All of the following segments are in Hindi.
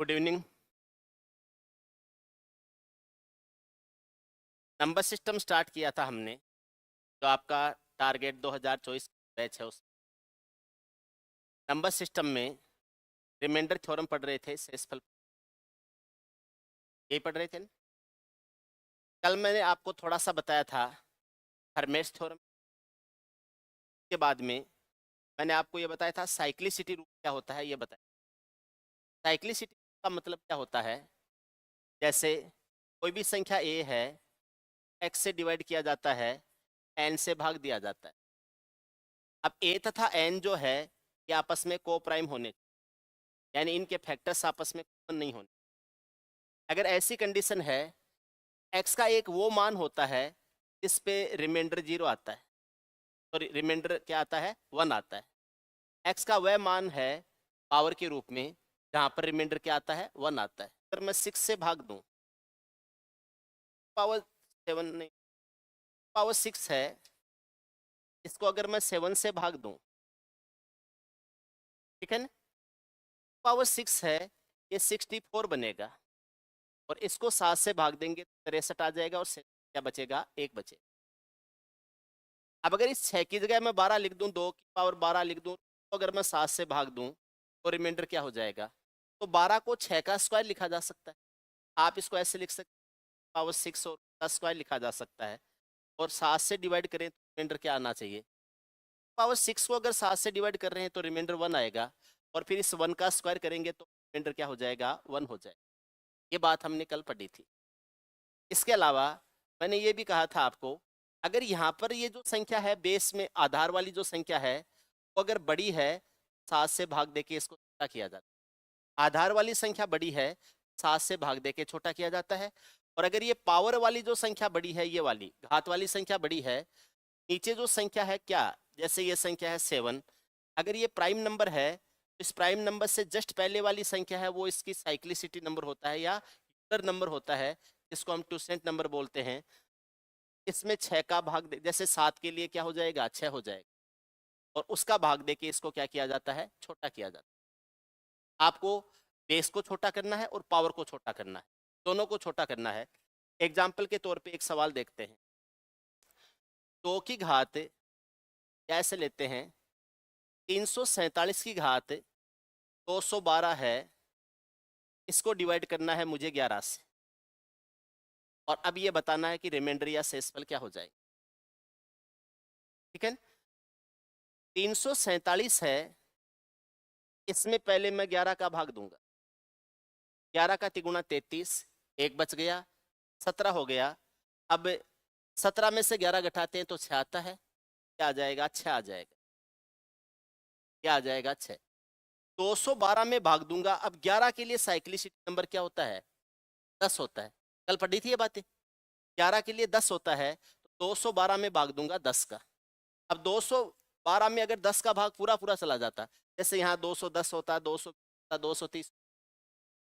Good evening. Number system start किया था हमने, जो आपका टारगेट 2024 बैच है। उस नंबर सिस्टम में रिमाइंडर थ्योरम पढ़ रहे थे, शेषफल यही पढ़ रहे थे ना? कल मैंने आपको थोड़ा सा बताया था हर्मेस थ्योरम के बाद में मैंने आपको ये बताया था साइक्लिसिटी रूल क्या होता है, ये बताया। साइक्लिसिटी का मतलब क्या होता है? जैसे कोई भी संख्या ए है, एक्स से डिवाइड किया जाता है, एन से भाग दिया जाता है। अब ए तथा एन जो है ये आपस में को प्राइम होने, यानी इनके फैक्टर्स आपस में कॉमन नहीं होने। अगर ऐसी कंडीशन है, एक्स का एक वो मान होता है जिस पे रिमाइंडर 0 आता है, तो रिमाइंडर क्या आता है? 1 आता है। एक्स का वह मान है पावर के रूप में जहां पर रिमाइंडर क्या आता है? 1 आता है। अगर मैं 6 से भाग दूं, पावर 7 नहीं, पावर 6 है, इसको अगर मैं 7 से भाग दूं, ठीक है ना? पावर 6 है, ये 64 बनेगा, और इसको 7 से भाग देंगे तो 63 आ जाएगा, और क्या बचेगा? 1 बचेगा। अब अगर इस 6 की जगह मैं 12 लिख दूं, 2 की पावर 12 लिख दूं, तो अगर मैं 7 से भाग दूं तो रिमाइंडर क्या हो जाएगा? तो 12 को 6 का स्क्वायर लिखा जा सकता है। आप इसको ऐसे लिख सकते हैं, पावर 6 और का स्क्वायर लिखा जा सकता है, और 7 से डिवाइड करें तो रिमाइंडर क्या आना चाहिए? पावर 6 को अगर 7 से डिवाइड कर रहे हैं तो रिमाइंडर 1 आएगा, और फिर इस 1 का स्क्वायर करेंगे तो रिमाइंडर क्या हो जाएगा? 1 हो जाएगा। ये बात हमने कल पढ़ी थी। इसके अलावा मैंने ये भी कहा था आपको, अगर यहाँ पर ये जो संख्या है बेस में आधार वाली जो संख्या है, वो अगर बड़ी है, 7 से भाग देके इसको छोटा किया जाता है। आधार वाली संख्या बड़ी है, 7 से भाग देके छोटा किया जाता है। और अगर ये पावर वाली जो संख्या बड़ी है, ये वाली घात वाली संख्या बड़ी है, नीचे जो संख्या है क्या, जैसे ये संख्या है 7, अगर ये प्राइम नंबर है तो इस प्राइम नंबर से जस्ट पहले वाली संख्या है वो इसकी साइक्लिसिटी नंबर होता है, या यूलर नंबर होता है, जिसको हम टूसेंट नंबर बोलते हैं। इसमें 6 का भाग जैसे 7 के लिए क्या हो जाएगा? 6 हो जाएगा, और उसका भाग देके इसको क्या किया जाता है? छोटा किया जाता है। आपको बेस को छोटा करना है और पावर को छोटा करना है, दोनों को छोटा करना है। एग्जाम्पल के तौर पे एक सवाल देखते हैं। 2 की घात ऐसे लेते हैं, 347 की घात 212 है, इसको डिवाइड करना है मुझे 11 से, और अब ये बताना है कि रिमाइंडर या शेषफल क्या हो जाए। ठीक है, 347 है, इसमें पहले मैं 11 का भाग दूंगा। 11 का तिगुना 33, एक बच गया, 17 हो गया। अब 17 में से 11 घटाते हैं तो 6 आता है, क्या आ जाएगा? 6 आ जाएगा। क्या आ जाएगा? 6। 212 में भाग दूंगा। अब 11 के लिए साइक्लिसिटी नंबर क्या होता है? 10 होता है। कल पढ़ी थी ये बातें। 11 के लिए 10 होता है, तो 212 में भाग दूंगा 10 का। अब 212 में अगर 10 का भाग पूरा पूरा चला जाता, जैसे यहाँ 210 होता, 200, 230,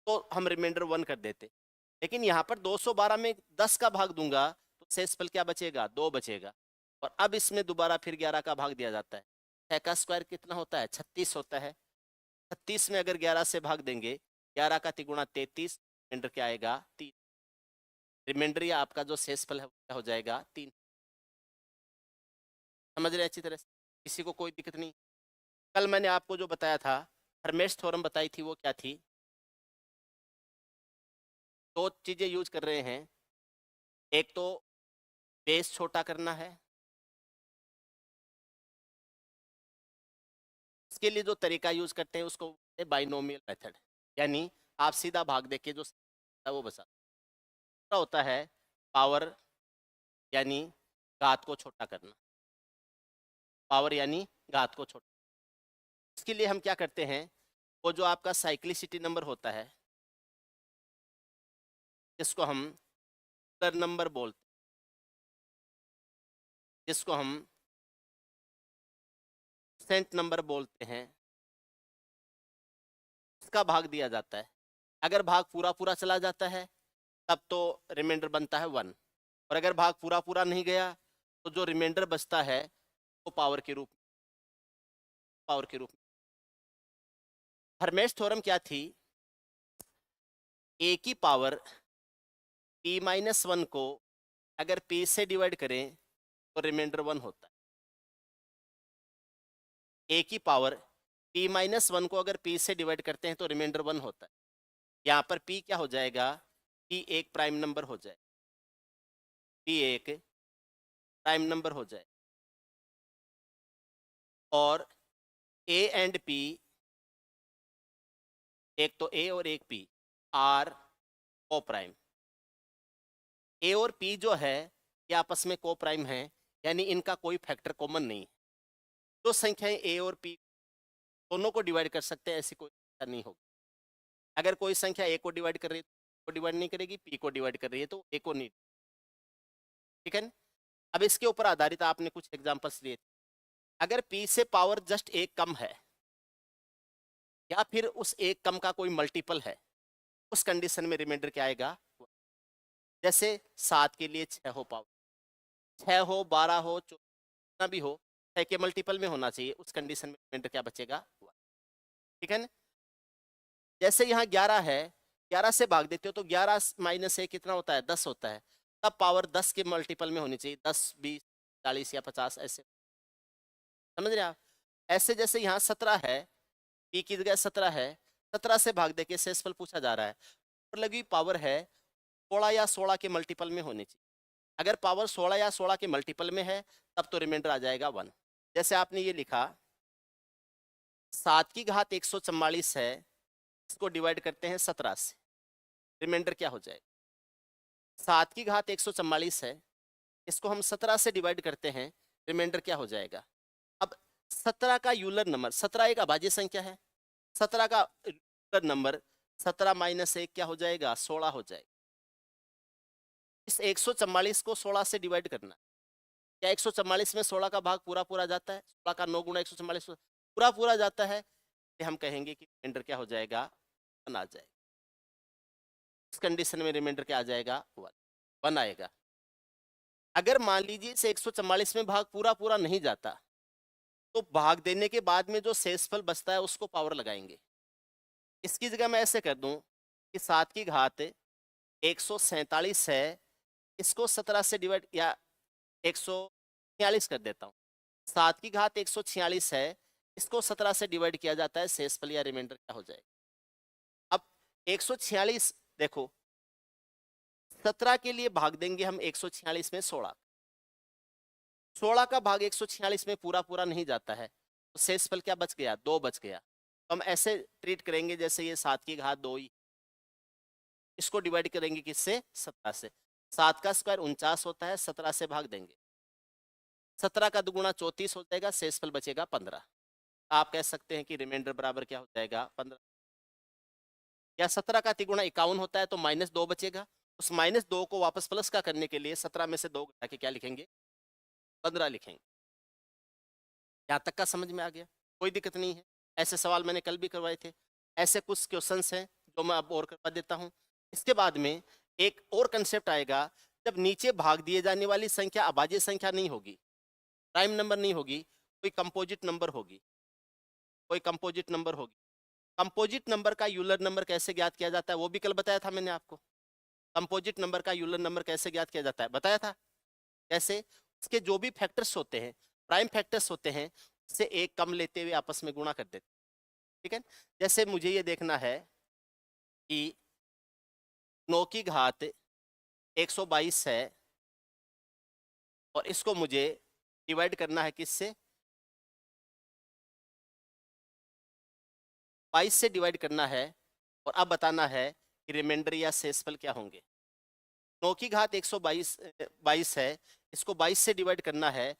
तो हम रिमाइंडर 1 कर देते। लेकिन यहाँ पर 212 में 10 का भाग दूंगा तो शेषफल क्या बचेगा? 2 बचेगा। और अब इसमें दोबारा फिर 11 का भाग दिया जाता है। 6 का स्क्वायर कितना होता है? 36 होता है। 36 में अगर 11 से भाग देंगे, 11 का तिगुना 33, रिमाइंडर क्या आएगा? 3। रिमाइंडर या आपका जो शेषफल है वो क्या हो जाएगा? 3। समझ रहे हैं अच्छी तरह से? किसी को कोई दिक्कत नहीं? कल मैंने आपको जो बताया था, हर्मेस थ्योरम बताई थी, वो क्या थी? 2 चीजें यूज कर रहे हैं। एक तो बेस छोटा करना है, इसके लिए जो तरीका यूज करते हैं उसको बाइनोमियल मेथड, यानी आप सीधा भाग देके जो वो बता होता है पावर, यानी घात को छोटा करना। पावर यानी घात को छोटा। इसके लिए हम क्या करते हैं, वो जो आपका साइक्लिसिटी नंबर होता है, जिसको हम नंबर बोलते हैं, जिसको हम सेंट नंबर बोलते हैं, इसका भाग दिया जाता है। अगर भाग पूरा पूरा चला जाता है तब तो रिमाइंडर बनता है 1, और अगर भाग पूरा पूरा नहीं गया तो जो रिमाइंडर बचता है वो पावर के रूप में। हर्मेस थ्योरम क्या थी? ए की पावर p-1 को अगर p से डिवाइड करें तो रिमाइंडर 1 होता है। a की पावर p-1 को अगर p से डिवाइड करते हैं तो रिमाइंडर 1 होता है। यहाँ पर p क्या हो जाएगा, p एक प्राइम नंबर हो जाए, p एक प्राइम नंबर हो जाए, और a एंड p, एक तो a और एक p आर को प्राइम। a और p जो है ये आपस में को प्राइम है, यानी इनका कोई फैक्टर कॉमन नहीं है। तो संख्याएं a और p दोनों को डिवाइड कर सकते हैं, ऐसी कोई संख्या नहीं होगी। अगर कोई संख्या a को डिवाइड कर रही है तो डिवाइड नहीं करेगी, p को डिवाइड कर रही है तो a को नहीं। ठीक है। अब इसके ऊपर आधारित आपने कुछ एग्जांपल्स लिए थे। अगर p से पावर जस्ट एक कम है या फिर उस एक कम का कोई मल्टीपल है, उस कंडीशन में रिमाइंडर क्या आएगा। जैसे 7 के लिए 6 हो, पावर 6 हो, 12 हो, जितना भी हो, 6 के मल्टीपल में होना चाहिए, उस कंडीशन में रिमाइंडर क्या बचेगा। ठीक है ना। जैसे यहाँ 11 है, 11 से भाग देते हो तो 11 माइनस 1 कितना होता है, 10 होता है। तब पावर 10 के मल्टीपल में होनी चाहिए, 10, 20, 40 या 50, ऐसे। समझ रहे आप। ऐसे जैसे यहाँ 17 है, p की जगह 17 है, 17 से भाग देके शेषफल पूछा जा रहा है, और लगी पावर है 16 या 16 के मल्टीपल में होनी चाहिए। अगर पावर 16 या 16 के मल्टीपल में है तब तो रिमाइंडर आ जाएगा 1। जैसे आपने ये लिखा 7 की घात 144 है, इसको डिवाइड करते हैं 17 से, रिमाइंडर क्या हो जाएगा। 7 की घात 144 है, इसको हम 17 से डिवाइड करते हैं, रिमाइंडर क्या हो जाएगा। अब 17 का यूलर नंबर, 17 एक अभाज्य संख्या है, 17 का यूलर नंबर 17 माइनस 1 क्या हो जाएगा, 16 हो जाएगा। इस 144 को 16 से डिवाइड करना, क्या 144 में 16 का भाग पूरा पूरा जाता है, 16 का 9 गुणा 144 पूरा पूरा जाता है, तो हम कहेंगे कि रिमाइंडर क्या हो जाएगा, 1 आ जाएगा। इस कंडीशन में रिमाइंडर क्या आ जाएगा, 1 आएगा। अगर मान लीजिए इसे 144 में भाग पूरा पूरा नहीं जाता, तो भाग देने के बाद में जो शेषफल बचता है उसको पावर लगाएंगे। इसकी जगह मैं ऐसे कर दूं कि 7 की घात 147 है, इसको 17 से डिवाइड या 146 कर देता हूँ। 7 की घात 146 है, इसको 17 से डिवाइड किया जाता है, शेषफल या रिमाइंडर क्या हो जाएगा। अब 146 देखो, 17 के लिए भाग देंगे हम 146 में 16, 16 का भाग 146 में पूरा पूरा नहीं जाता है, तो शेषफल क्या बच गया, 2 बच गया। तो हम ऐसे ट्रीट करेंगे जैसे ये 7 की घात 2 ही, इसको डिवाइड करेंगे किससे, 17 से। 7 का स्क्वायर 49 होता है, 17 से भाग देंगे, 17 का दुगुना 34 हो जाएगा, शेषफल बचेगा 15। आप कह सकते हैं कि रिमाइंडर बराबर क्या हो जाएगा, 15। या 17 का तिगुना 51 होता है, तो -2 बचेगा। उस -2 को वापस प्लस का करने के लिए 17 में से 2 घटा के क्या लिखेंगे, 15 लिखेंगे। यहाँ तक का समझ में आ गया, कोई दिक्कत नहीं है। ऐसे सवाल मैंने कल भी करवाए थे। ऐसे कुछ क्वेश्चंस हैं जो मैं अब और करवा देता हूँ। इसके बाद में एक और कंसेप्ट आएगा, जब नीचे भाग दिए जाने वाली संख्या अभाज्य संख्या नहीं होगी, प्राइम नंबर नहीं होगी, कोई कंपोजिट नंबर होगी, कोई कंपोजिट नंबर होगी। कंपोजिट नंबर का यूलर नंबर कैसे ज्ञात किया जाता है वो भी कल बताया था मैंने आपको। कंपोजिट नंबर का यूलर नंबर कैसे ज्ञात किया जाता है बताया था। कैसे, उसके जो भी फैक्टर्स होते हैं, प्राइम फैक्टर्स होते हैं, उससे एक कम लेते हुए आपस में गुणा कर देते। ठीक है। जैसे मुझे ये देखना है कि 9 की घात 122 है, और इसको मुझे डिवाइड करना है किससे, 22 से डिवाइड करना है, और अब बताना है कि रिमाइंडर या शेषफल क्या होंगे। 9 की घात 122 है, इसको 22 से डिवाइड करना है,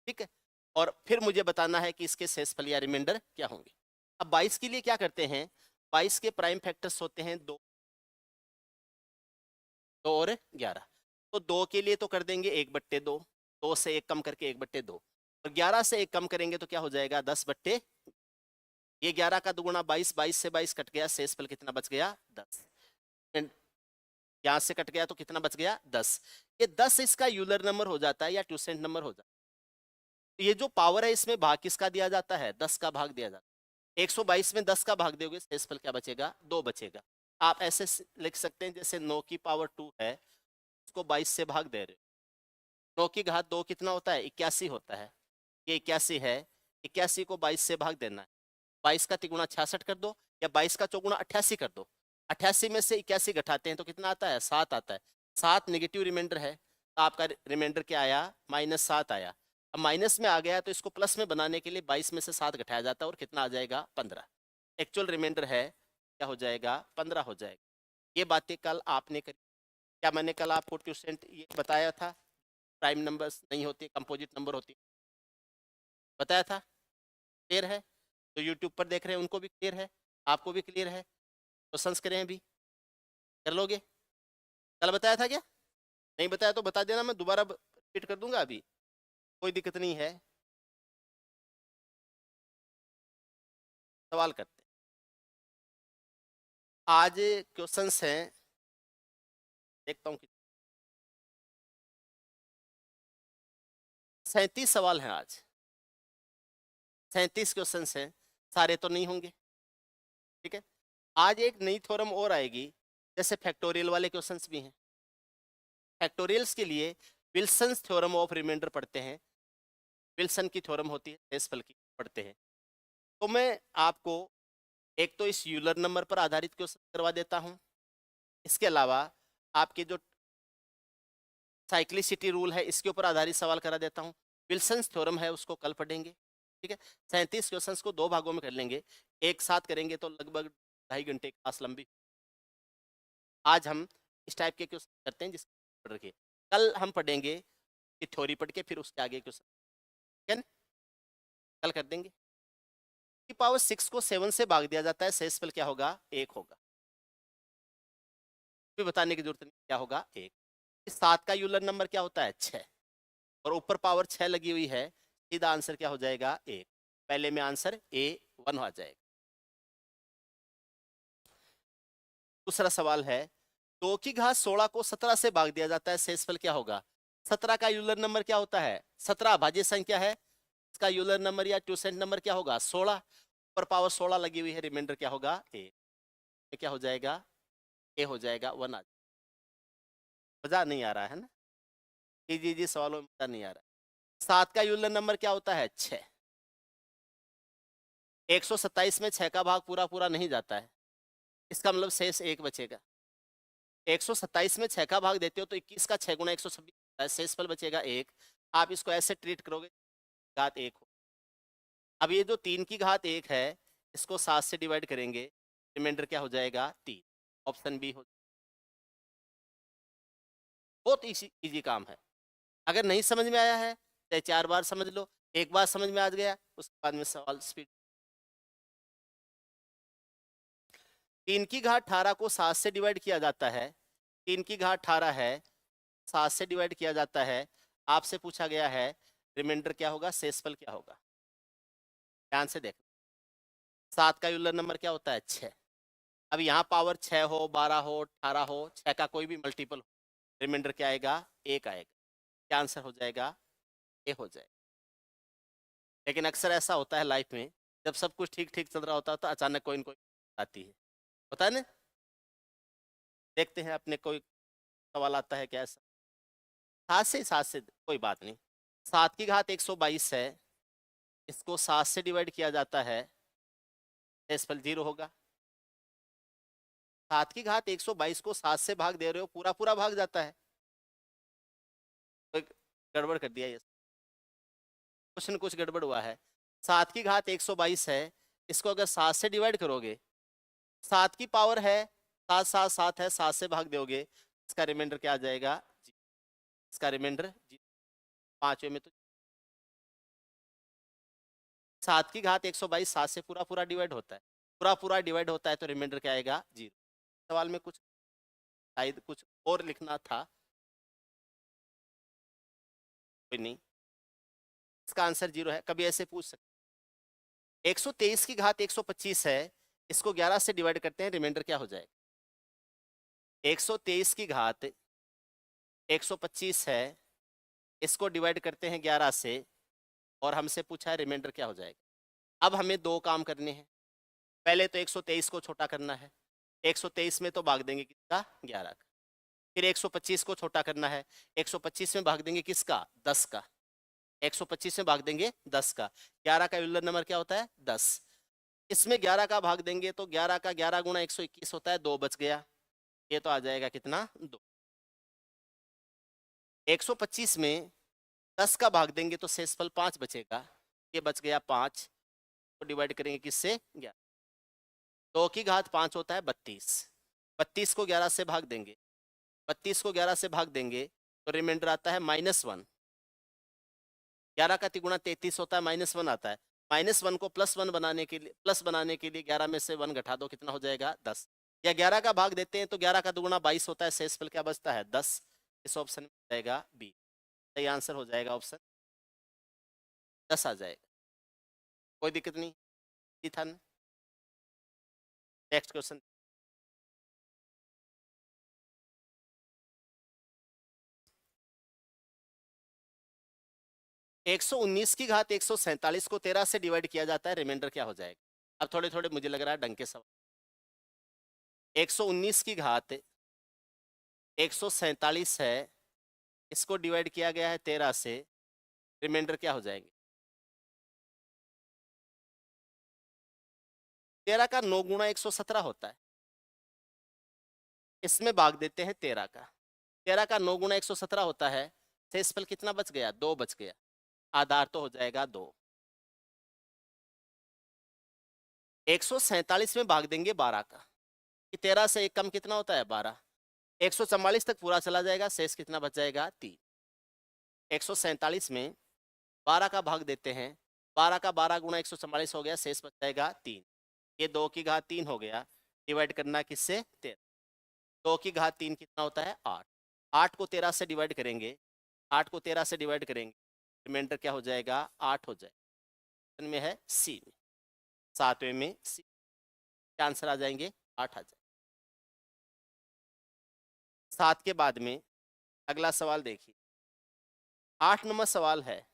ठीक है, और फिर मुझे बताना है कि इसके शेषफल या रिमाइंडर क्या होंगे। अब 22 के लिए क्या करते हैं, 22 के प्राइम फैक्टर्स होते हैं 2 और 11। तो 2 के लिए तो कर देंगे 1/2, 2 से 1 कम करके 1/2, और 11 से 1 कम करेंगे तो क्या हो जाएगा, 10/। ये 11 का दुगुना 22, 22 से 22 कट गया, शेषफल कितना बच गया, 10। यहाँ से कट गया तो कितना बच गया, 10। ये 10 इसका यूलर नंबर हो जाता है या ट्यूसेंट नंबर हो जाता है। ये जो पावर है इसमें भाग किसका दिया जाता है, 10 का भाग दिया जाता है। 122 में 10 का भाग दोगे शेषफल क्या बचेगा? 2 बचेगा। आप ऐसे लिख सकते हैं जैसे 9 की पावर 2 है, उसको 22 से भाग दे रहे हो। 9 की घात 2 कितना होता है? 81 होता है। ये 81 है, 81 को 22 से भाग देना है। 22 का तिगुना 66 कर दो, या 22 का चौगुना 88 कर दो। 88 में से 81 घटाते हैं तो कितना आता है? 7 आता है। 7 नेगेटिव रिमाइंडर है, तो आपका रिमाइंडर क्या आया? -7 आया। अब माइनस में आ गया तो इसको प्लस में बनाने के लिए 22 में से 7 घटाया जाता है और कितना आ जाएगा? 15। एक्चुअल रिमाइंडर है क्या हो जाएगा? 15 हो जाएगा। ये बातें कल आपने करी। क्या मैंने कल आपको ट्यूशन ये बताया था? प्राइम नंबर्स नहीं होती, कंपोजिट नंबर होती, बताया था। क्लियर है? तो यूट्यूब पर देख रहे हैं उनको भी क्लियर है, आपको भी क्लियर है? क्वेश्चंस करें अभी, कर लोगे? कल बताया था क्या? नहीं बताया तो बता देना, मैं दोबारा रिपीट कर दूंगा अभी, कोई दिक्कत नहीं है। सवाल करते हैं आज। क्वेश्चंस हैं, देखता हूँ। 37 सवाल हैं आज, 37 क्वेश्चंस हैं, सारे तो नहीं होंगे। ठीक है, आज एक नई थ्योरम और आएगी, जैसे फैक्टोरियल वाले क्वेश्चंस भी हैं। फैक्टोरियल्स के लिए विल्सन्स थ्योरम ऑफ रिमाइंडर पढ़ते हैं। विल्सन की थ्योरम होती है, शेषफल की पढ़ते हैं। तो मैं आपको एक तो इस यूलर नंबर पर आधारित क्वेश्चन करवा देता हूं, इसके अलावा आपके जो साइक्लिसिटी रूल है इसके ऊपर आधारित सवाल करा देता हूं। विल्सन्स थ्योरम है उसको कल पढ़ेंगे। ठीक है, 37 क्वेश्चंस को 2 भागों में कर लेंगे, एक साथ करेंगे तो लगभग 2.5 घंटे की क्लास लंबी। आज हम इस टाइप के क्वेश्चन करते हैं जिसको पढ़ रखिए, कल हम पढ़ेंगे कि थ्योरी पढ़ के फिर उसके आगे क्वेश्चन। ठीक है, कल कर देंगे। की पावर 6 को 7 से भाग दिया जाता है, शेषफल क्या होगा? 1 होगा। भी बताने की जरूरत नहीं, क्या होगा? 1। इस 7 का यूलर नंबर क्या होता है? 6, और ऊपर पावर 6 लगी हुई है, सीधा आंसर क्या हो जाएगा? 1। पहले में आंसर A1 हो जाएगा। दूसरा सवाल है, 2 की घात 16 को 17 से भाग दिया जाता है, शेषफल क्या होगा? 17 का यूलर नंबर क्या होता है? 17 अभाज्य संख्या है, इसका यूलर नंबर या ट्यूसेंट नंबर क्या होगा? 16। ऊपर पावर 16 लगी हुई है, रिमाइंडर क्या होगा? A। क्या हो जाएगा? A हो जाएगा 1। मजा नहीं आ रहा है ना? जी सवालों में मजा नहीं आ रहा। 7 का यूलर नंबर क्या होता है? 6। 127 में 6 का भाग पूरा पूरा नहीं जाता है, इसका मतलब शेष 1 बचेगा। 127 में 6 का भाग देते हो तो 21 का 6 गुना 126 होता है, शेषफल बचेगा 1। आप इसको ऐसे ट्रीट करोगे, घात 1 हो। अब ये जो 3 की घात 1 है, इसको 7 से डिवाइड करेंगे, रिमाइंडर क्या हो जाएगा? 3। ऑप्शन बी हो। बहुत इजी काम है। अगर नहीं समझ में आया है चाहे 4 बार समझ लो, एक बार समझ में आ गया उसके बाद में सवाल स्पीड। 3 की घात 18 को 7 से डिवाइड किया जाता है। 3 की घात 18 है, 7 से डिवाइड किया जाता है। आपसे पूछा गया है रिमाइंडर क्या होगा? शेषफल क्या होगा? ध्यान से देख। 7 का यूलर नंबर क्या होता है? 6। अब यहाँ पावर 6 हो, 12 हो, 18 हो, 6 का कोई भी मल्टीपल हो, रिमाइंडर क्या आएगा? 1 आएगा। क्या आंसर हो जाएगा? ए हो जाएगा। लेकिन अक्सर ऐसा होता है लाइफ में, जब सब कुछ ठीक ठीक चल रहा होता है तो अचानक कोई न कोई आती है, होता है ना? देखते हैं अपने कोई सवाल आता है क्या ऐसा? 7 से कोई बात नहीं। 7 की घात 122 है, इसको 7 से डिवाइड किया जाता है, शेषफल 0 होगा। 7 की घात 122 को 7 से भाग दे रहे हो, पूरा पूरा भाग जाता है, तो गड़बड़ कर दिया ये, कुछ न कुछ गड़बड़ हुआ है। 7 की घात 122 है, इसको अगर 7 से डिवाइड करोगे, 7 की पावर है 7, 7, 7 है, 7 से भाग दोगे, इसका रिमाइंडर क्या आ जाएगा? इसका रिमाइंडर 5वें में तो 7 की घात 122 7 से पूरा पूरा डिवाइड होता है, पूरा पूरा डिवाइड होता है तो रिमाइंडर क्या आएगा? 0। सवाल में कुछ शायद कुछ और लिखना था, कोई नहीं, इसका आंसर 0 है। कभी ऐसे पूछ सकते। 123 की घात 125 है, इसको 11 से डिवाइड करते हैं, रिमाइंडर क्या हो जाएगा? 123 की घात 125 है, इसको डिवाइड करते हैं 11 से, और हमसे पूछा है रिमाइंडर क्या हो जाएगा। अब हमें 2 काम करने हैं, पहले तो 123 को छोटा करना है, 123 में तो भाग देंगे किसका, 11 का। फिर 125 को छोटा करना है, 125 में भाग देंगे किसका, 10 का। 125 में भाग देंगे 10 का। 11 का यूलर नंबर क्या होता है, 10। इसमें 11 का भाग देंगे तो 11 का 11 गुणा 121 होता है, 2 बच गया। ये तो आ जाएगा कितना, 2। 125 में 10 का भाग देंगे तो शेषफल 5 बचेगा, ये बच गया 5। तो डिवाइड करेंगे किससे, 11। 2 की घात 5 होता है 32। 32 को 11 से भाग देंगे, 32 को 11 से भाग देंगे तो रिमाइंडर आता है -1। 11 का तिगुना 33 होता है, -1 आता है। -1 को +1 बनाने के लिए, प्लस बनाने के लिए 11 में से 1 घटा दो, कितना हो जाएगा, 10। या 11 का भाग देते हैं तो 11 का दुगुना 22 होता है, शेषफल क्या बचता है, 10। इस ऑप्शन में जाएगा बी। सही आंसर हो जाएगा ऑप्शन 10 आ जाएगा। कोई दिक्कत नहीं था। Next question. एक 119 की घात 147 को 13 से डिवाइड किया जाता है, रिमाइंडर क्या हो जाएगा। अब थोड़े थोड़े मुझे लग रहा है ढंग के सवाल। 119 की घात 147 है, इसको डिवाइड किया गया है 13 से, रिमाइंडर क्या हो जाएंगे। 13 का 9 गुणा 117 होता है, इसमें भाग देते हैं 13 का। 13 का 9 गुणा 117 होता है, शेषफल कितना बच गया, 2 बच गया। आधार तो हो जाएगा 2। 147 में भाग देंगे 12 का, 13 से एक कम कितना होता है, 12। 144 तक पूरा चला जाएगा, शेष कितना बच जाएगा, 3। 147 में 12 का भाग देते हैं, 12 का 12 गुणा 144 हो गया, शेष बच जाएगा 3। ये 2 की घात 3 हो गया, डिवाइड करना किससे, 13। 2 की घात 3 कितना होता है, 8। 8 को 13 से डिवाइड करेंगे, 8 को 13 से डिवाइड करेंगे, रिमाइंडर क्या हो जाएगा, 8 हो जाएगा। में है सी में, 7वें में सी। क्या आंसर आ जाएंगे, 8 आ जाएंगे। 7 के बाद में अगला सवाल देखिए, 8 नंबर सवाल है,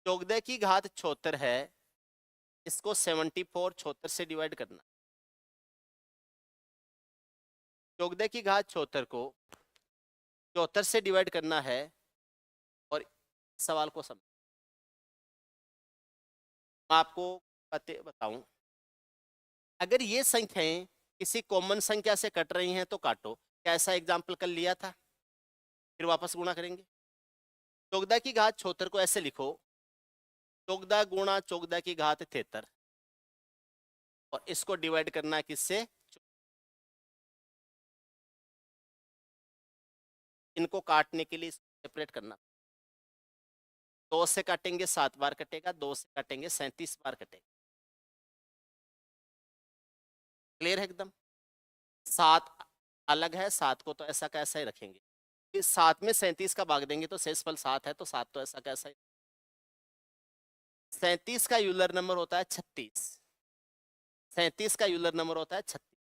14 की घात 76 है, इसको 74 76 से डिवाइड करना। 14 की घात 76 को 74 से डिवाइड करना है, और सवाल को समझ, मैं आपको बताऊं, अगर ये संख्याएं किसी कॉमन संख्या से कट रही हैं तो काटो। क्या ऐसा एग्जाम्पल कर लिया था, फिर वापस गुणा करेंगे। 14 की घात 76 को ऐसे लिखो, 14 गुणा 14 की घात 73, और इसको डिवाइड करना है किससे, इनको काटने के लिए सेपरेट करना। 2 से काटेंगे 7 बार कटेगा, 2 से काटेंगे 37 बार कटेगा। क्लियर है एकदम। 7 अलग है, 7 को तो ऐसा कैसा ही रखेंगे, इस 7 में 37 का भाग देंगे तो शेषफल 7 है, तो 7 तो ऐसा कैसा ही। 37 का यूलर नंबर होता है 36। 37 का यूलर नंबर होता है 36,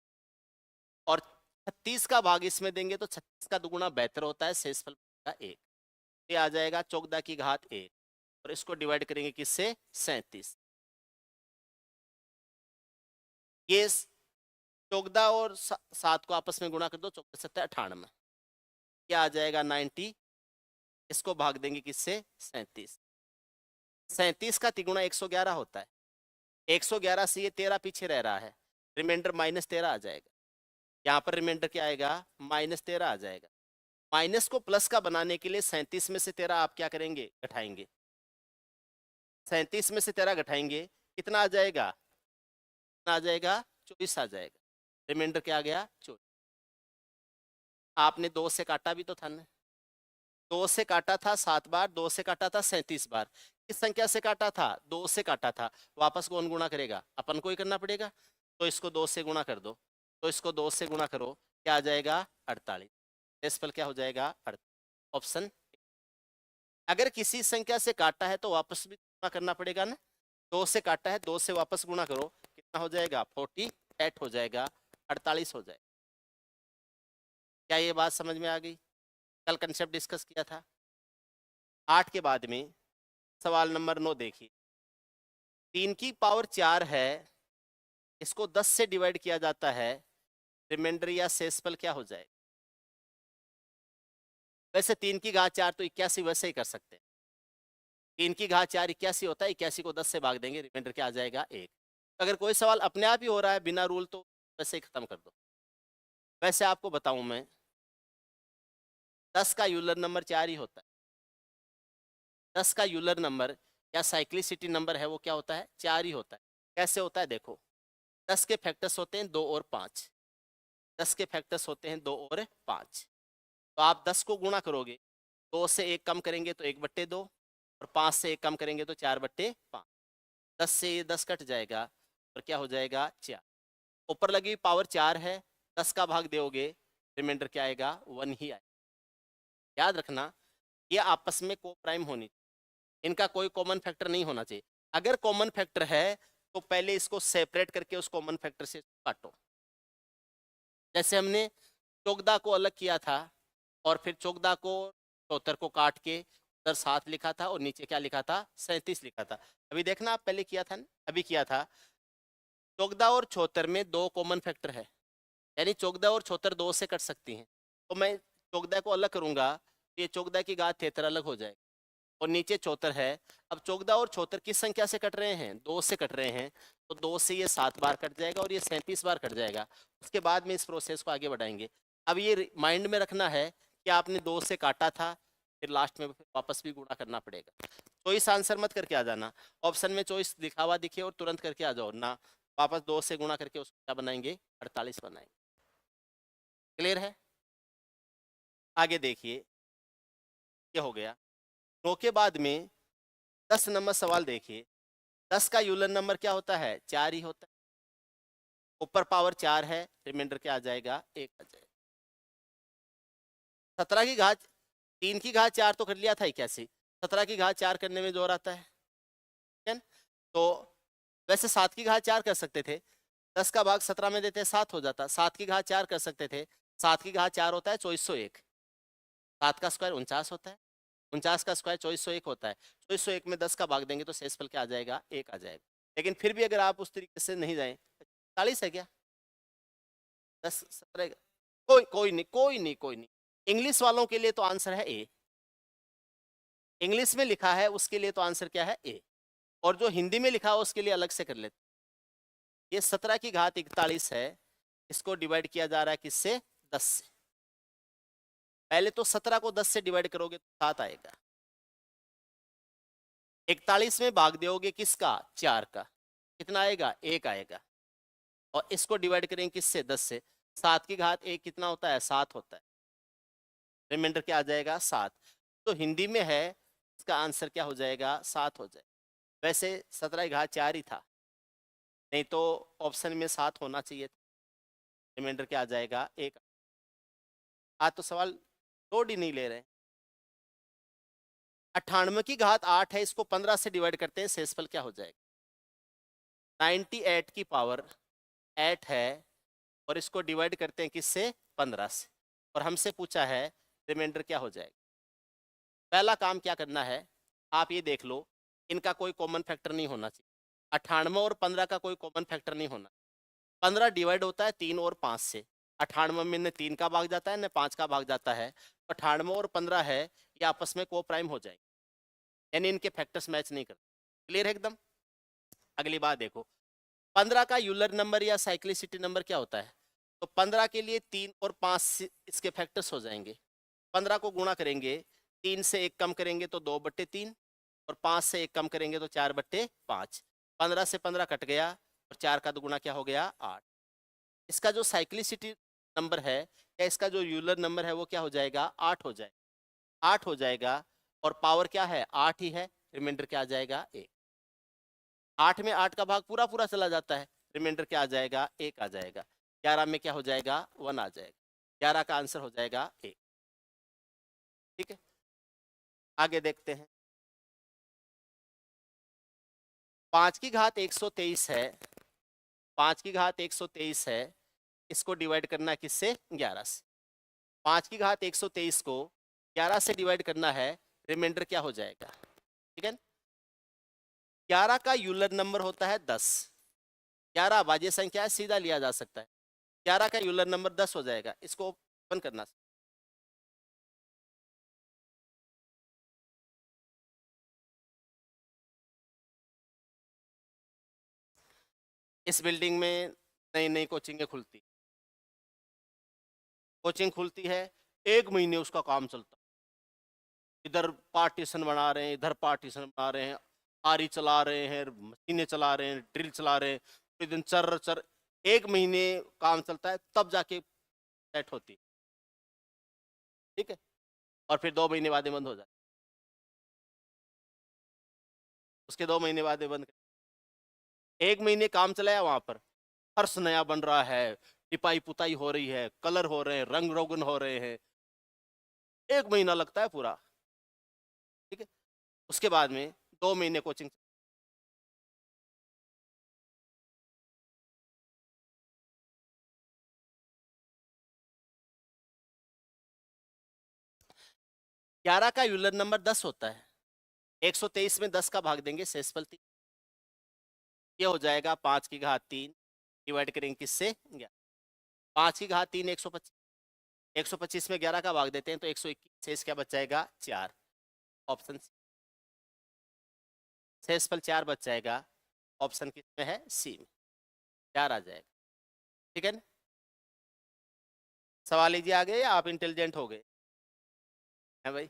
और 36 का भाग इसमें देंगे तो 36 का दुगुना 72 होता है, शेषफल का 1। ये आ जाएगा 14 की घात 1, और इसको डिवाइड करेंगे किससे, 37। ये 14 और 7 को आपस में गुणा कर दो, 14 7 98, क्या आ जाएगा 90। इसको भाग देंगे किससे, 37। 37 का तिगुना 111 होता है, 111 से ये 13 पीछे रह रहा है, रिमाइंडर -13 आ जाएगा। यहाँ पर रिमाइंडर क्या आएगा, -13 आ जाएगा। माइनस को प्लस का बनाने के लिए 37 में से 13 आप क्या करेंगे, घटाएंगे। 37 में से 13 घटाएंगे, कितना आ जाएगा, कितना आ जाएगा, 24 आ जाएगा। रिमाइंडर क्या आ गया, 24। आपने 2 से काटा भी तो था ना, 2 से काटा था 7 बार, 2 से काटा था 37 बार। किस संख्या से काटा था, 2 से काटा था। वापस कौन गुणा करेगा, अपन को ही करना पड़ेगा। तो इसको 2 से गुणा कर दो, तो इसको 2 से गुणा करो, क्या आ जाएगा, 48। शेषफल क्या हो जाएगा, 48। ऑप्शन। अगर किसी संख्या से काटा है तो वापस भी गुणा करना पड़ेगा ना। 2 से काटा है, 2 से वापस गुणा करो, कितना हो जाएगा, 48 हो जाएगा, 48 हो जाएगा। क्या ये बात समझ में आ गई, कल कंसेप्ट डिस्कस किया था। 8 के बाद में सवाल नंबर 9 देखिए, 3 की पावर 4 है, इसको 10 से डिवाइड किया जाता है, रिमाइंडर या शेषफल क्या हो जाएगा? वैसे 3 की घात 4 तो 81 वैसे ही कर सकते हैं। 3 की घात 4 81 होता है, 81 को 10 से भाग देंगे, रिमाइंडर क्या आ जाएगा? 1। अगर कोई सवाल अपने आप ही हो रहा है बिना रूल तो वैसे ही खत्म कर दो। वैसे आपको बताऊं मैं, 10 का यूलर नंबर 4 ही होता है। 10 का यूलर नंबर या साइक्लिसिटी नंबर है वो क्या होता है? 4 ही होता है। कैसे होता है देखो, 10 के फैक्टर्स होते हैं 2 और 5। 10 के फैक्टर्स होते हैं 2 और 5। तो आप 10 को गुणा करोगे, 2 से 1 कम करेंगे तो 1/2 और 5 से 1 कम करेंगे तो 4/5। 10 से ये 10 कट जाएगा और क्या हो जाएगा? 4। ऊपर लगी पावर 4 है, 10 का भाग दोगे, रिमाइंडर क्या आएगा? 1 ही आएगा। याद रखना, ये आपस में को प्राइम होनी चाहिए, इनका कोई कॉमन फैक्टर नहीं होना चाहिए। अगर कॉमन फैक्टर है तो पहले इसको सेपरेट करके उस कॉमन फैक्टर से काटो। जैसे हमने 14 को अलग किया था और फिर 14 को 74 को काट के उधर 7 लिखा था और नीचे क्या लिखा था? 37 लिखा था। अभी देखना, आप पहले किया था ना, अभी किया था। 14 और 74 में 2 कॉमन फैक्टर है, यानी 14 और 74 2 से कट सकती हैं। तो मैं 14 को अलग करूंगा तो ये 14 की घात 73 अलग हो जाएगी और नीचे 74 है। अब 14 और 74 किस संख्या से कट रहे हैं? 2 से कट रहे हैं, तो 2 से ये 7 बार कट जाएगा और ये 37 बार कट जाएगा। उसके बाद में इस प्रोसेस को आगे बढ़ाएंगे। अब ये माइंड में रखना है कि आपने 2 से काटा था, फिर लास्ट में वापस भी गुणा करना पड़ेगा। चॉइस आंसर मत करके आ जाना, ऑप्शन में चॉइस लिखा हुआ दिखे और तुरंत करके आ जाओ ना, वापस 2 से गुणा करके उसको क्या बनाएंगे? 48 बनाएंगे। क्लियर है? आगे देखिए, ये हो गया। 9 के बाद में 10 नंबर सवाल देखिए। 10 का यूलर नंबर क्या होता है? 4 ही होता है। ऊपर पावर 4 है, रिमाइंडर क्या आ जाएगा? 1 आ जाएगा। 17 की घात 3 की घात 4 तो कर लिया था 81, 17 की घात 4 करने में जोर आता है, ठीक है न? तो वैसे 7 की घात 4 कर सकते थे, 10 का भाग 17 में देते 7 हो जाता। 7 की घात 4 कर सकते थे, 7 की घात 4 होता है 2401। 7 का स्क्वायर 49 होता है, 49 का स्क्वायर 2401 होता है। 2401 में 10 का भाग देंगे तो शेषफल क्या आ जाएगा? 1 आ जाएगा। लेकिन फिर भी अगर आप उस तरीके से नहीं जाए, 40 है क्या? 10 17 कोई नहीं। इंग्लिश वालों के लिए तो आंसर है ए। इंग्लिश में लिखा है उसके लिए तो आंसर क्या है? ए। और जो हिंदी में लिखा है उसके लिए अलग से कर लेते। ये 17 की घात 41 है, इसको डिवाइड किया जा रहा है किससे? 10 से। पहले तो 17 को 10 से डिवाइड करोगे तो 7 आएगा। 41 में भाग दोगे किसका? 4 का, कितना आएगा? 1 आएगा। और इसको डिवाइड करेंगे किससे? 10 से। 7 की घात 1 कितना होता है? 7 होता है। रिमाइंडर क्या आ जाएगा? 7। तो हिंदी में है, इसका आंसर क्या हो जाएगा? 7 हो जाएगा। वैसे 17 की घात 4 ही था, नहीं तो ऑप्शन में 7 होना चाहिए था। रिमाइंडर क्या आ जाएगा? 1। आज तो सवाल लोड ही नहीं ले रहे। 98 की घात 8 है, इसको 15 से डिवाइड करते हैं, शेषफल क्या हो जाएगा? 98 की पावर 8 है और इसको डिवाइड करते हैं किससे? 15 से। और हमसे पूछा है रिमाइंडर क्या हो जाएगा। पहला काम क्या करना है, आप ये देख लो, इनका कोई कॉमन फैक्टर नहीं होना चाहिए। 98 और 15 का कोई कॉमन फैक्टर नहीं होना। 15 डिवाइड होता है 3 और 5 से। 98 में न 3 का भाग जाता है न 5 का भाग जाता है। 98 और 15 है, ये आपस में को प्राइम हो जाएगी, यानी इनके फैक्टर्स मैच नहीं करते। क्लियर है एकदम? अगली बात देखो, 15 का यूलर नंबर या साइक्लिसिटी नंबर क्या होता है? तो 15 के लिए 3 और 5 इसके फैक्टर्स हो जाएंगे। 15 को गुणा करेंगे, 3 से 1 कम करेंगे तो 2/3 और 5 से 1 कम करेंगे तो 4/5। 15 से 15 कट गया और 4 का दुगुना क्या हो गया? 8। इसका जो साइक्लिसिटी नंबर है या इसका जो यूलर नंबर है वो क्या हो जाएगा? 8 हो जाएगा। 8 हो जाएगा और पावर क्या है? 8 ही है, रिमाइंडर क्या आ जाएगा? 1। 8 में 8 का भाग पूरा पूरा चला जाता है, रिमाइंडर क्या आ जाएगा? 1 आ जाएगा। 11 में क्या हो जाएगा? 1 आ जाएगा। 11 का आंसर हो जाएगा 1। ठीक है, आगे देखते हैं। 5 की घात 123 है, 5 की घात 123 है, इसको डिवाइड करना है किससे? 11 से। 5 की घात 123 को 11 से डिवाइड करना है, रिमाइंडर क्या हो जाएगा? ठीक है, 11 का यूलर नंबर होता है 10। 11 अभाज्य संख्या है, सीधा लिया जा सकता है। 11 का यूलर नंबर 10 हो जाएगा, इसको ओपन करना। इस बिल्डिंग में नई नई कोचिंगें खुलती, कोचिंग खुलती है, 1 महीने उसका काम चलता, इधर पार्टीशन बना रहे हैं, इधर पार्टीशन बना रहे हैं, आरी चला रहे हैं, मशीनें चला रहे हैं, ड्रिल चला रहे हैं, पूरे दिन चर चर, 1 महीने काम चलता है, तब जाके सेट होती है। ठीक है, और फिर 2 महीने बाद ये बंद हो जाए, उसके 2 महीने बाद ये बंद। 1 महीने काम चलाया, वहां पर फर्श नया बन रहा है, लिपाई पुताई हो रही है, कलर हो रहे हैं, रंग रोगन हो रहे हैं, 1 महीना लगता है पूरा। ठीक है, उसके बाद में 2 महीने कोचिंग। 11 का यूलर नंबर 10 होता है, 123 में 10 का भाग देंगे, शेषफल 3, ये हो जाएगा 5 की घात 3 डिवाइड करेंगे किससे, 11। 5 की घात 3 125, 125 में 11 का भाग देते हैं तो 121, शेष क्या बच जाएगा 4, ऑप्शन सी। शेषफल 4 बच जाएगा, ऑप्शन किसमें है, सी में, 4 आ जाएगा। ठीक है ना, सवाल लीजिए आगे, या आप इंटेलिजेंट हो गए हैं भाई।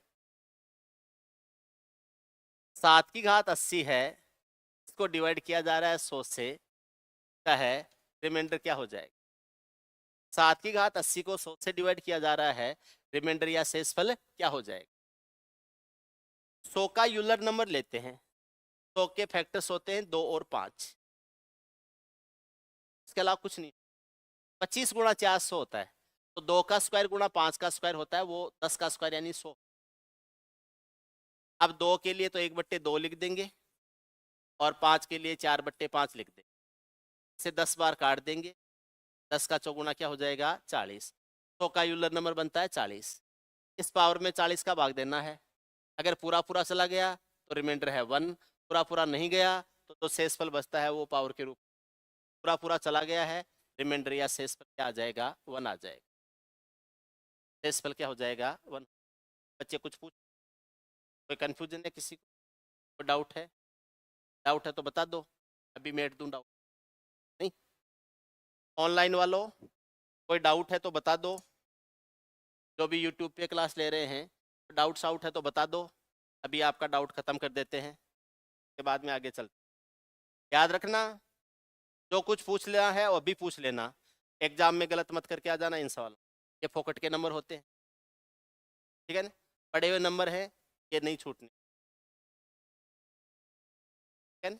7 की घात 80 है, इसको डिवाइड किया जा रहा है 100 से, क्या है रिमाइंडर क्या हो जाएगा। 7 की घात 80 को 100 से डिवाइड किया जा रहा है, रिमाइंडर या शेषफल क्या हो जाएगा। 100 का यूलर नंबर लेते हैं, 100 के फैक्टर्स होते हैं 2 और 5, इसके अलावा कुछ नहीं। 25 गुणा 400 होता है, तो 2 का स्क्वायर गुणा 5 का स्क्वायर होता है, वो 10 का स्क्वायर यानी 100। अब 2 के लिए तो 1/2 लिख देंगे, और 5 के लिए 4/5 लिख देंगे, इसे 10 बार काट देंगे, 10 का चौगुना क्या हो जाएगा 40। 100 का यूलर नंबर बनता है 40, इस पावर में 40 का भाग देना है। अगर पूरा पूरा चला गया तो रिमाइंडर है 1, पूरा पूरा नहीं गया तो जो शेषफल बचता है वो पावर के रूप, पूरा पूरा चला गया है, रिमाइंडर या शेषफल क्या आ जाएगा 1 आ जाएगा, शेषफल क्या हो जाएगा 1। बच्चे कुछ पूछ, कोई कंफ्यूजन है किसी को, कोई डाउट है, डाउट है तो बता दो, अभी मैं दूं डाउट। नहीं, ऑनलाइन वालों कोई डाउट है तो बता दो, जो भी यूट्यूब पे क्लास ले रहे हैं, डाउट्स आउट है तो बता दो, अभी आपका डाउट खत्म कर देते हैं, के बाद में आगे चलते। याद रखना, जो कुछ पूछ लेना है वो भी पूछ लेना, एग्जाम में गलत मत करके आ जाना इन सवाल, ये फोकट के नंबर होते हैं। ठीक है ना, पढ़े हुए नंबर है, ये नहीं छूटने। ठीक है ना,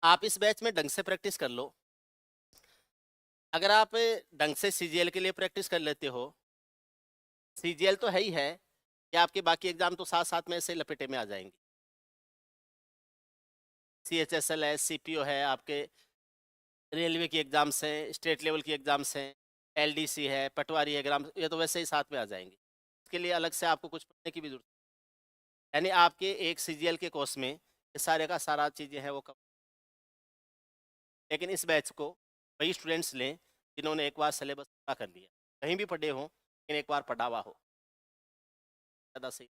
आप इस बैच में ढंग से प्रैक्टिस कर लो। अगर आप ढंग से सीजीएल के लिए प्रैक्टिस कर लेते हो, सीजीएल तो है ही है, कि आपके बाकी एग्जाम तो साथ साथ में ऐसे लपेटे में आ जाएंगे। CHSL है, CPO है, आपके रेलवे की एग्जाम्स हैं, स्टेट लेवल की एग्जाम्स हैं, LDC है, पटवारी एग्जाम, ये तो वैसे ही साथ में आ जाएंगे, इसके लिए अलग से आपको कुछ पढ़ने की भी जरूरत, यानी आपके एक सीजीएल के कोर्स में ये सारे का सारा चीज़ें हैं वो कम। लेकिन इस बैच को वही स्टूडेंट्स लें जिन्होंने एक बार सिलेबस पूरा कर लिया, कहीं भी पढ़े हों लेकिन एक बार पढ़ा हुआ हो, ज़्यादा सही।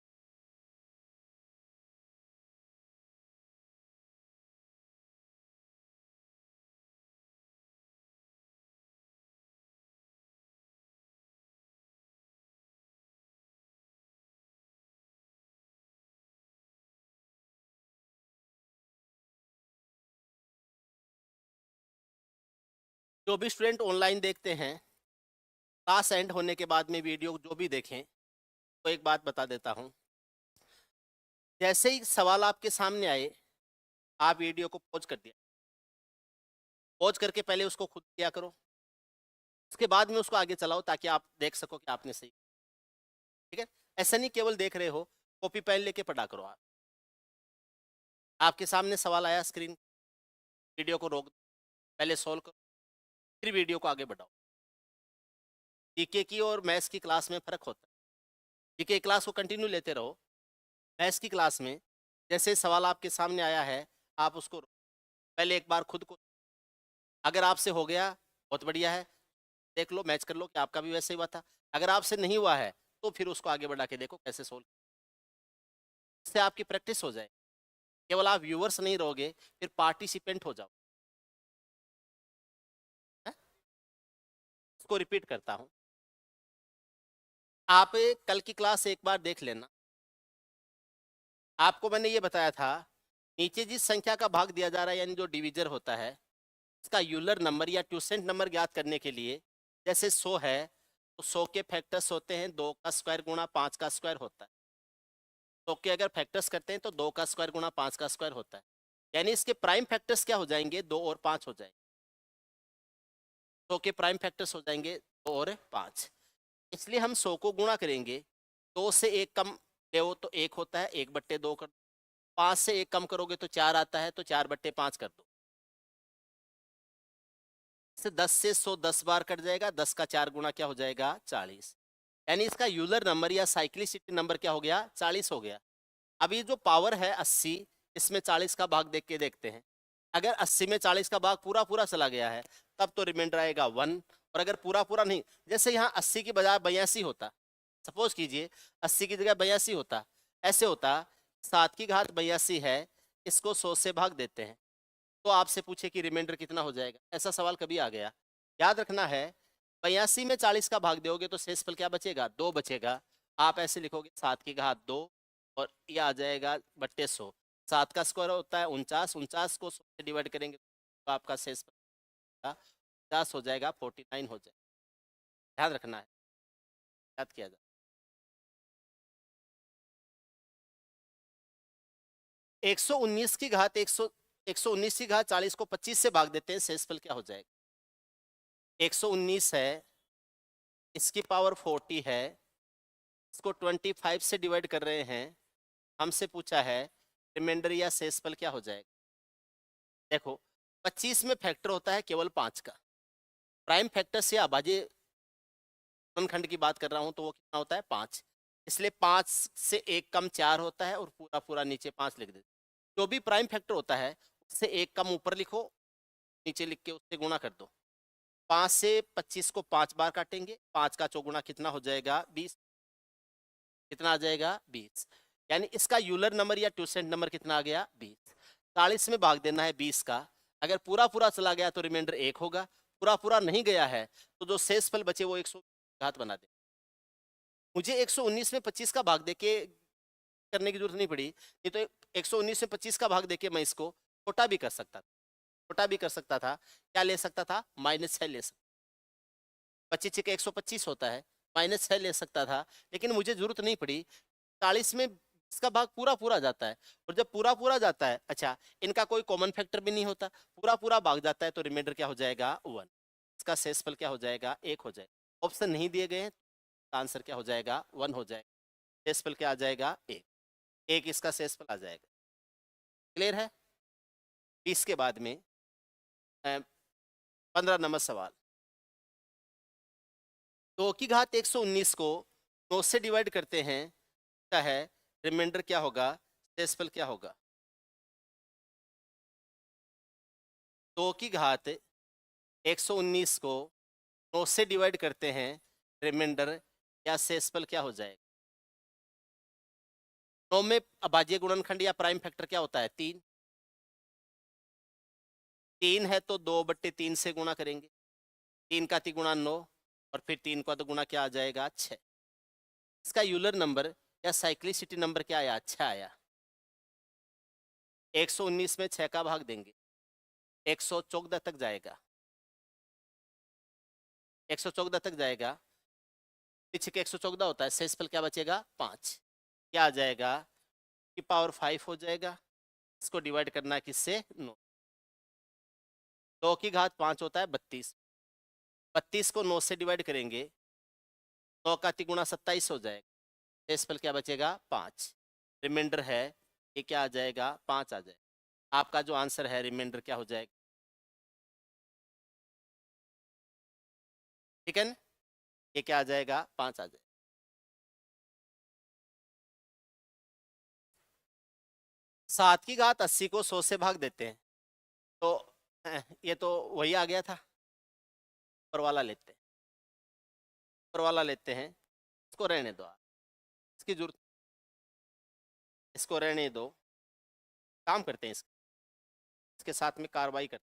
जो भी स्टूडेंट ऑनलाइन देखते हैं, क्लास एंड होने के बाद में वीडियो जो भी देखें, तो एक बात बता देता हूँ, जैसे ही सवाल आपके सामने आए, आप वीडियो को पॉज कर दिया, पॉज करके पहले उसको खुद किया करो, उसके बाद में उसको आगे चलाओ ताकि आप देख सको कि आपने सही। ठीक है, ऐसा नहीं केवल देख रहे हो, कॉपी पेन लेके पढ़ा करो। आप आपके सामने सवाल आया स्क्रीन, वीडियो को रोक दो, पहले सोल्व करो, फिर वीडियो को आगे बढ़ाओ। जीके की और मैथ्स की क्लास में फर्क होता है, जीके क्लास को कंटिन्यू लेते रहो, मैथ्स की क्लास में जैसे सवाल आपके सामने आया है, आप उसको पहले एक बार खुद को, अगर आपसे हो गया बहुत बढ़िया है, देख लो मैच कर लो कि आपका भी वैसे ही हुआ था। अगर आपसे नहीं हुआ है तो फिर उसको आगे बढ़ा के देखो कैसे सोल्व, इससे आपकी प्रैक्टिस हो जाए। केवल आप व्यूअर्स नहीं रहोगे, फिर पार्टिसिपेंट हो जाओ। है? इसको रिपीट करता हूं, आप कल की क्लास एक बार देख लेना। आपको मैंने ये बताया था, नीचे जिस संख्या का भाग दिया जा रहा है यानी जो डिविजर होता है, इसका यूलर नंबर या ट्यूसेंट नंबर ज्ञात करने के लिए, जैसे 100 है तो 100 के फैक्टर्स होते हैं 2 का स्क्वायर गुणा 5 का स्क्वायर होता है। 100 के अगर फैक्टर्स करते हैं तो 2 का स्क्वायर गुणा 5 का स्क्वायर होता है, यानी इसके प्राइम फैक्टर्स क्या हो जाएंगे, 2 और 5 हो जाएंगे। 100 के प्राइम फैक्टर्स हो जाएंगे 2 और 5, इसलिए हम 100 को गुणा करेंगे, 2 से 1 कम ले तो 1 होता है, 1/2 कर, 5 से 1 कम करोगे तो 4 आता है, तो 4/5 कर दो। 10 से 100 10 बार कट जाएगा, 10 का 4 गुना क्या हो जाएगा, 40, यानी इसका यूलर नंबर या साइक्लिसिटी नंबर क्या हो गया, 40 हो गया। अब ये जो पावर है 80, इसमें 40 का भाग देख के देखते हैं। अगर 80 में 40 का भाग पूरा पूरा चला गया है तब तो रिमाइंडर आएगा 1, और अगर पूरा पूरा नहीं, जैसे यहाँ 80 की बजाय 82 होता, सपोज कीजिए 80 की जगह 82 होता, ऐसे होता 7 की घात 82 है, इसको 100 से भाग देते हैं, तो आपसे पूछे कि रिमाइंडर कितना हो जाएगा, ऐसा सवाल कभी आ गया। याद रखना है 82 में 40 का भाग दोगे तो शेषफल क्या बचेगा, 2 बचेगा। आप ऐसे लिखोगे 7 की घात 2, और ये आ जाएगा बट्टे 100। 7 का स्क्वायर होता है 49, 49 को 100 से डिवाइड करेंगे तो आपका शेषफल 50 हो जाएगा, 49 हो जाएगा। ध्यान रखना है, याद किया जाए। 119 की घात 119 की घात 40 को 25 से भाग देते हैं, शेषफल क्या हो जाएगा, 119 है, इसकी पावर 40 है, इसको 25 से डिवाइड कर रहे हैं, हमसे पूछा है रिमाइंडर या शेषफल क्या हो जाएगा। देखो 25 में फैक्टर होता है केवल 5 का, प्राइम फैक्टर से अभाज्य गुणनखंड की बात कर रहा हूं तो वो कितना होता है, 5, इसलिए 5 से 1 कम 4 होता है, और पूरा पूरा नीचे 5 लिख देते। जो भी प्राइम फैक्टर होता है उससे 1 कम ऊपर लिखो, नीचे लिख के उससे गुणा कर दो। 5 से 25 को 5 बार काटेंगे, 5 का चौगुना कितना हो जाएगा, 20, कितना आ जाएगा, 20, यानी इसका यूलर नंबर या ट्यूसेंट नंबर कितना आ गया, 20। 40 में भाग देना है 20 का, अगर पूरा पूरा चला गया तो रिमाइंडर 1 होगा, पूरा पूरा नहीं गया है तो जो शेषफल बचे वो 100 घात बना दे। मुझे 119 में 25 का भाग देके करने की जरूरत नहीं पड़ी, ये तो 119 में 25 का भाग देके मैं इसको छोटा भी कर सकता था, छोटा भी कर सकता था, क्या ले सकता था, -6 ले सकता, 25 का 125 होता है, -6 ले सकता था, लेकिन मुझे जरूरत नहीं पड़ी। 40 में इसका भाग पूरा पूरा जाता है, और जब पूरा पूरा जाता है, अच्छा इनका कोई कॉमन फैक्टर भी नहीं होता, पूरा पूरा भाग जाता है तो रिमाइंडर क्या हो जाएगा, 1, इसका शेषफल क्या हो जाएगा, 1 हो जाएगा। ऑप्शन नहीं दिए गए, आंसर क्या हो जाएगा, 1 हो जाएगा, शेषफल क्या आ जाएगा, 1, 1 इसका शेषफल आ जाएगा। क्लियर है। 20 के बाद में 15 नंबर सवाल, 2 की घात 119 को 9 से डिवाइड करते हैं, क्या है रिमाइंडर क्या होगा, शेषफल क्या होगा। 2 की घात 119 को 9 से डिवाइड करते हैं, रिमाइंडर या शेषफल क्या हो जाएगा। 9 में अभाज्य गुणनखंड या प्राइम फैक्टर क्या होता है, 3, 3 है तो 2/3 से गुणा करेंगे, 3 का 3 गुणा 9, और फिर 3 का तो गुणा क्या आ जाएगा, 6। इसका यूलर नंबर या साइक्लिसिटी नंबर क्या आया, 6 आया। 119 में 6 का भाग देंगे, 114 तक जाएगा, 114 तक जाएगा, पीछे के 114 होता है, शेषफल क्या बचेगा, 5, क्या आ जाएगा, की पावर 5 हो जाएगा। इसको डिवाइड करना है किससे, 9, 2 की घात 5 होता है 32, 32 को 9 से डिवाइड करेंगे, 9 का 3 गुणा 27 हो जाएगा, शेषफल क्या बचेगा, 5, रिमाइंडर है ये क्या आ जाएगा, 5 आ जाएगा। आपका जो आंसर है रिमाइंडर क्या हो जाएगा, ठीक है ना, ये क्या आ जाएगा, 5 आ जाएगा। 7 की घात 80 को 100 से भाग देते हैं तो ये तो वही आ गया था। ऊपर वाला लेते हैं, ऊपर वाला लेते हैं, इसको रहने दो आप, इसकी जरूरत, इसको रहने दो। काम करते हैं इसके साथ में कार्रवाई करते हैं।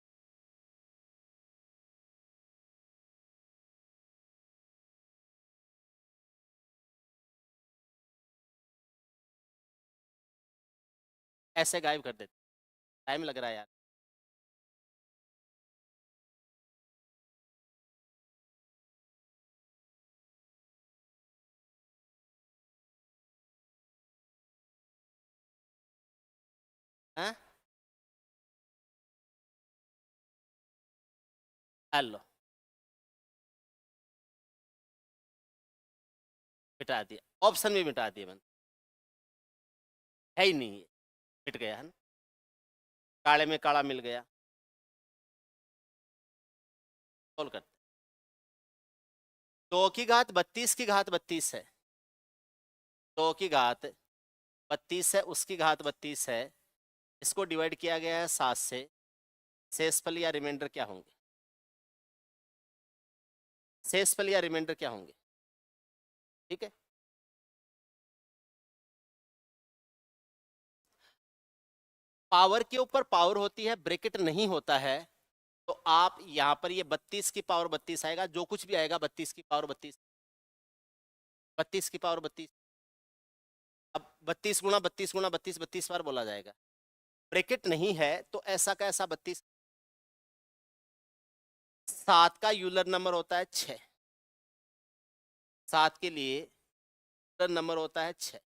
ऐसे गायब कर देते, टाइम लग रहा है यार। हैं? हेलो, मिटा दिया, ऑप्शन भी मिटा दिया मैंने, है ही नहीं, मिट गया है ना, काले में काला मिल गया। सोल्व करते, 2 की घात 32 की घात 32 है, 2 की घात 32 है, उसकी घात 32 है, इसको डिवाइड किया गया है 7 से, शेषफल या रिमाइंडर क्या होंगे? शेषफल या रिमाइंडर क्या होंगे? ठीक है, पावर के ऊपर पावर होती है, ब्रैकेट नहीं होता है, तो आप यहां पर ये 32 की पावर 32 आएगा, जो कुछ भी आएगा 32 की पावर 32, 32 की पावर 32। अब 32 गुणा 32 गुणा 32 32 बार बोला जाएगा, ब्रैकेट नहीं है तो ऐसा का ऐसा 32। 7 का यूलर नंबर होता है 6, 7 के लिए यूलर नंबर होता है 6,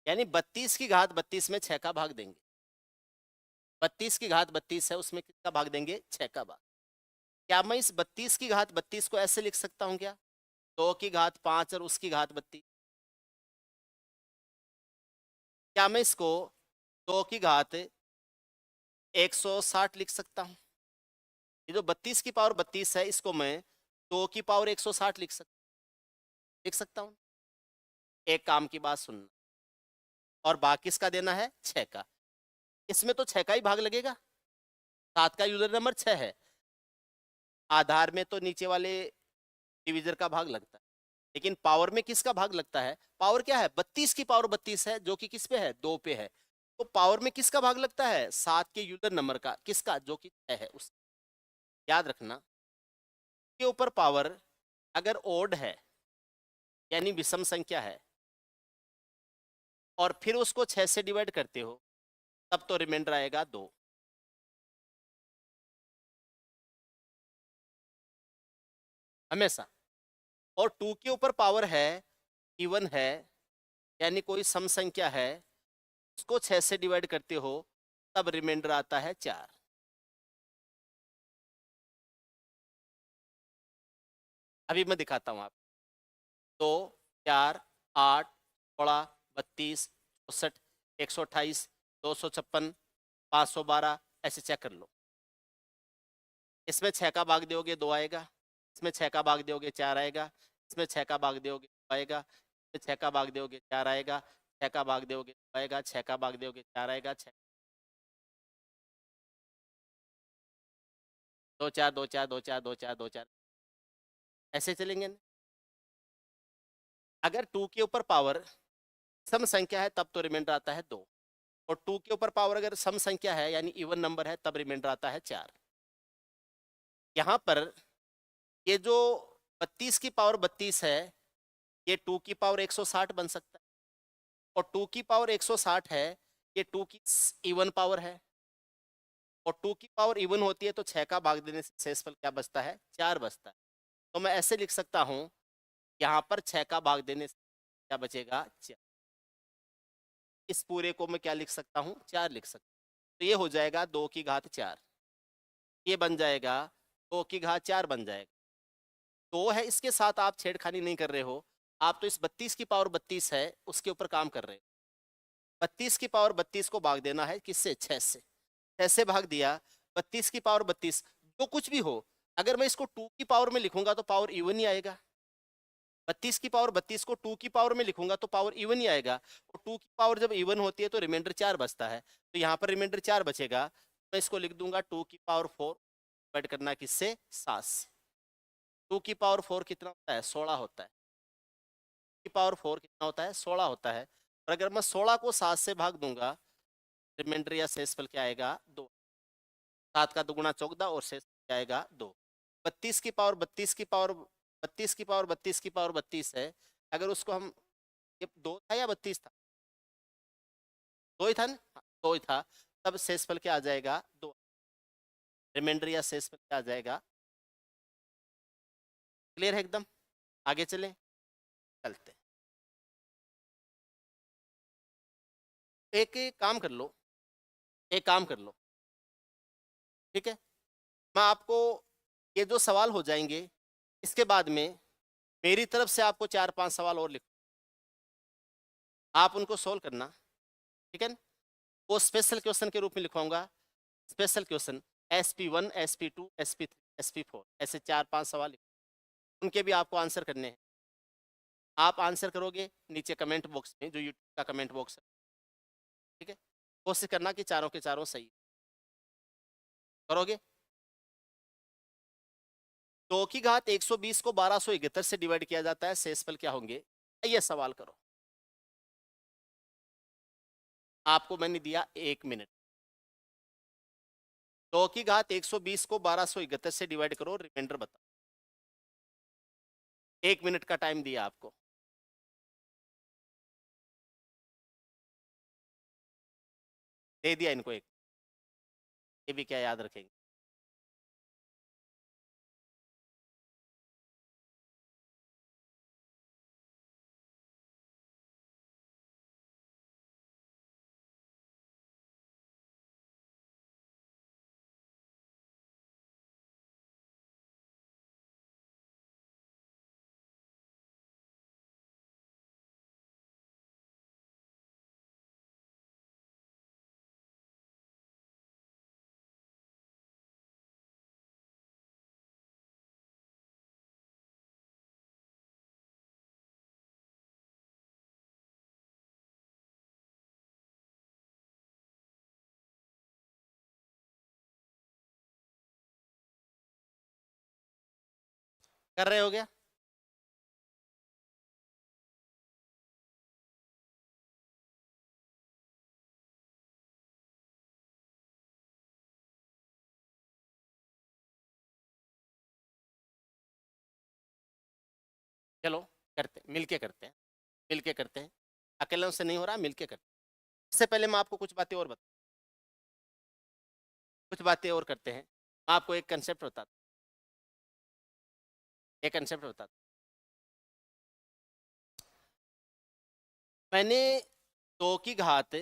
यानी 32 की घात 32 में 6 का भाग देंगे, 32 की घात 32 है, उसमें किसका भाग देंगे? 6 का भाग। क्या मैं इस 32 की घात 32 को ऐसे लिख सकता हूं क्या? 2 की घात 5 और उसकी घात 32। क्या मैं इसको 2 की घात 160 लिख सकता हूं? ये जो 32 की पावर 32 है, इसको मैं 2 की पावर 160 लिख सकता हूं। एक काम की बात सुनना, और बाकी इसका देना है 6 का, इसमें तो 6 का ही भाग लगेगा, 7 का यूजर नंबर 6 है, आधार में तो नीचे वाले डिविजर का भाग लगता है, लेकिन पावर में किसका भाग लगता है? पावर क्या है? 32 की पावर 32 है, जो कि किस पे है? 2 पे है, तो पावर में किसका भाग लगता है? 7 के यूजर नंबर का, किसका? जो कि 6 है उस। याद रखना, के ऊपर पावर अगर ओड है यानी विषम संख्या है और फिर उसको 6 से डिवाइड करते हो, तब तो रिमाइंडर आएगा 2, हमेशा। और 2 के ऊपर पावर है, इवन है, यानी कोई सम संख्या है, उसको 6 से डिवाइड करते हो, तब रिमाइंडर आता है 4। अभी मैं दिखाता हूं आप, 2 4 8 16 32 64 128 256 512, ऐसे चेक कर लो। इसमें 6 का भाग दोगे 2 आएगा, इसमें 6 का भाग दोगे 4 आएगा, इसमें 6 का भाग दोगे 2 आएगा, इसमें 6 का भाग दोगे 4 आएगा, 6 का भाग दोगे 2 आएगा, 6 का भाग दोगे 4 आएगा, 6 2 4 2 4 2 4 2 4 2 4, ऐसे चलेंगे ना? अगर 2 के ऊपर पावर सम संख्या है तब तो रिमाइंडर आता है 2, और 2 के ऊपर पावर अगर सम संख्या है यानी इवन नंबर है, तब रिमाइंडर आता है 4। यहाँ पर ये जो 32 की पावर 32 है, ये 2 की पावर 160 बन सकता है, और 2 की पावर 160 है, ये 2 की इवन पावर है, और 2 की पावर इवन होती है तो 6 का भाग देने से शेषफल क्या बचता है? 4 बचता है। तो मैं ऐसे लिख सकता हूँ, यहाँ पर 6 का भाग देने से क्या बचेगा? 4। इस पूरे को मैं क्या लिख सकता हूँ? 4 लिख सकता हूँ। तो ये हो जाएगा 2 की घात 4, ये बन जाएगा 2 की घात 4 बन जाएगा। 2 है, इसके साथ आप छेड़खानी नहीं कर रहे हो, आप तो इस 32 की पावर 32 है उसके ऊपर काम कर रहे हो। 32 की पावर 32 को भाग देना है किससे? 6 से, 6 से भाग दिया, 32 की पावर 32, जो कुछ भी हो, अगर मैं इसको 2 की पावर में लिखूंगा तो पावर इवन ही आएगा, 32 की पावर 32 को 2 की पावर में लिखूंगा तो पावर इवन ही आएगा, और 2 की पावर जब इवन होती है तो रिमाइंडर 4 बचता है, तो यहाँ पर रिमाइंडर 4 बचेगा। मैं इसको लिख दूंगा 2 की पावर 4 डिवाइड करना किससे, 7 से। 2 की पावर 4 कितना होता है, 16 होता है। की पावर 4 कितना होता है, 16 होता है। और अगर मैं 16 को 7 से भाग दूंगा, रिमाइंडर या शेषफल क्या आएगा, 2। 7 का दुगुना 14 और शेष क्या आएगा, 2। 32 की पावर 32 की पावर 32 की पावर 32 की पावर 32 है। अगर उसको हम, ये 2 था या 32 था, 2 ही था ना, 2 ही था। तब शेषफल क्या आ जाएगा, 2। रिमाइंडर या शेषफल क्या आ जाएगा। क्लियर है एकदम। आगे चलें, चलते। एक काम कर लो, एक काम कर लो, ठीक है। मैं आपको ये जो सवाल हो जाएंगे, इसके बाद में मेरी तरफ से आपको 4-5 सवाल और लिख, आप उनको सोल्व करना, ठीक है ना। वो स्पेशल क्वेश्चन के रूप में लिखवाऊंगा। Special question SP1 SP2 SP3 SP4, ऐसे 4-5 सवाल उनके भी आपको आंसर करने हैं। आप आंसर करोगे नीचे कमेंट बॉक्स में, जो यूट्यूब का कमेंट बॉक्स है, ठीक है। कोशिश करना कि चारों के चारों सही करोगे। 2 की घात 120 को 1271 से डिवाइड किया जाता है, शेषफल क्या होंगे, ये सवाल करो। आपको मैंने दिया 1 मिनट। 2 की घात 120 को 1271 से डिवाइड करो, रिमाइंडर बताओ। 1 मिनट का टाइम दिया आपको। दे दिया इनको एक, ये भी क्या याद रखेंगे। कर रहे हो गया। चलो करते, मिलके करते हैं, मिलके करते हैं। अकेले से नहीं हो रहा, मिलके करते हैं। इससे पहले मैं आपको कुछ बातें और बता, कुछ बातें और करते हैं। मैं आपको एक कंसेप्ट बताता, एक कंसेप्ट बताता। मैंने 2 की घात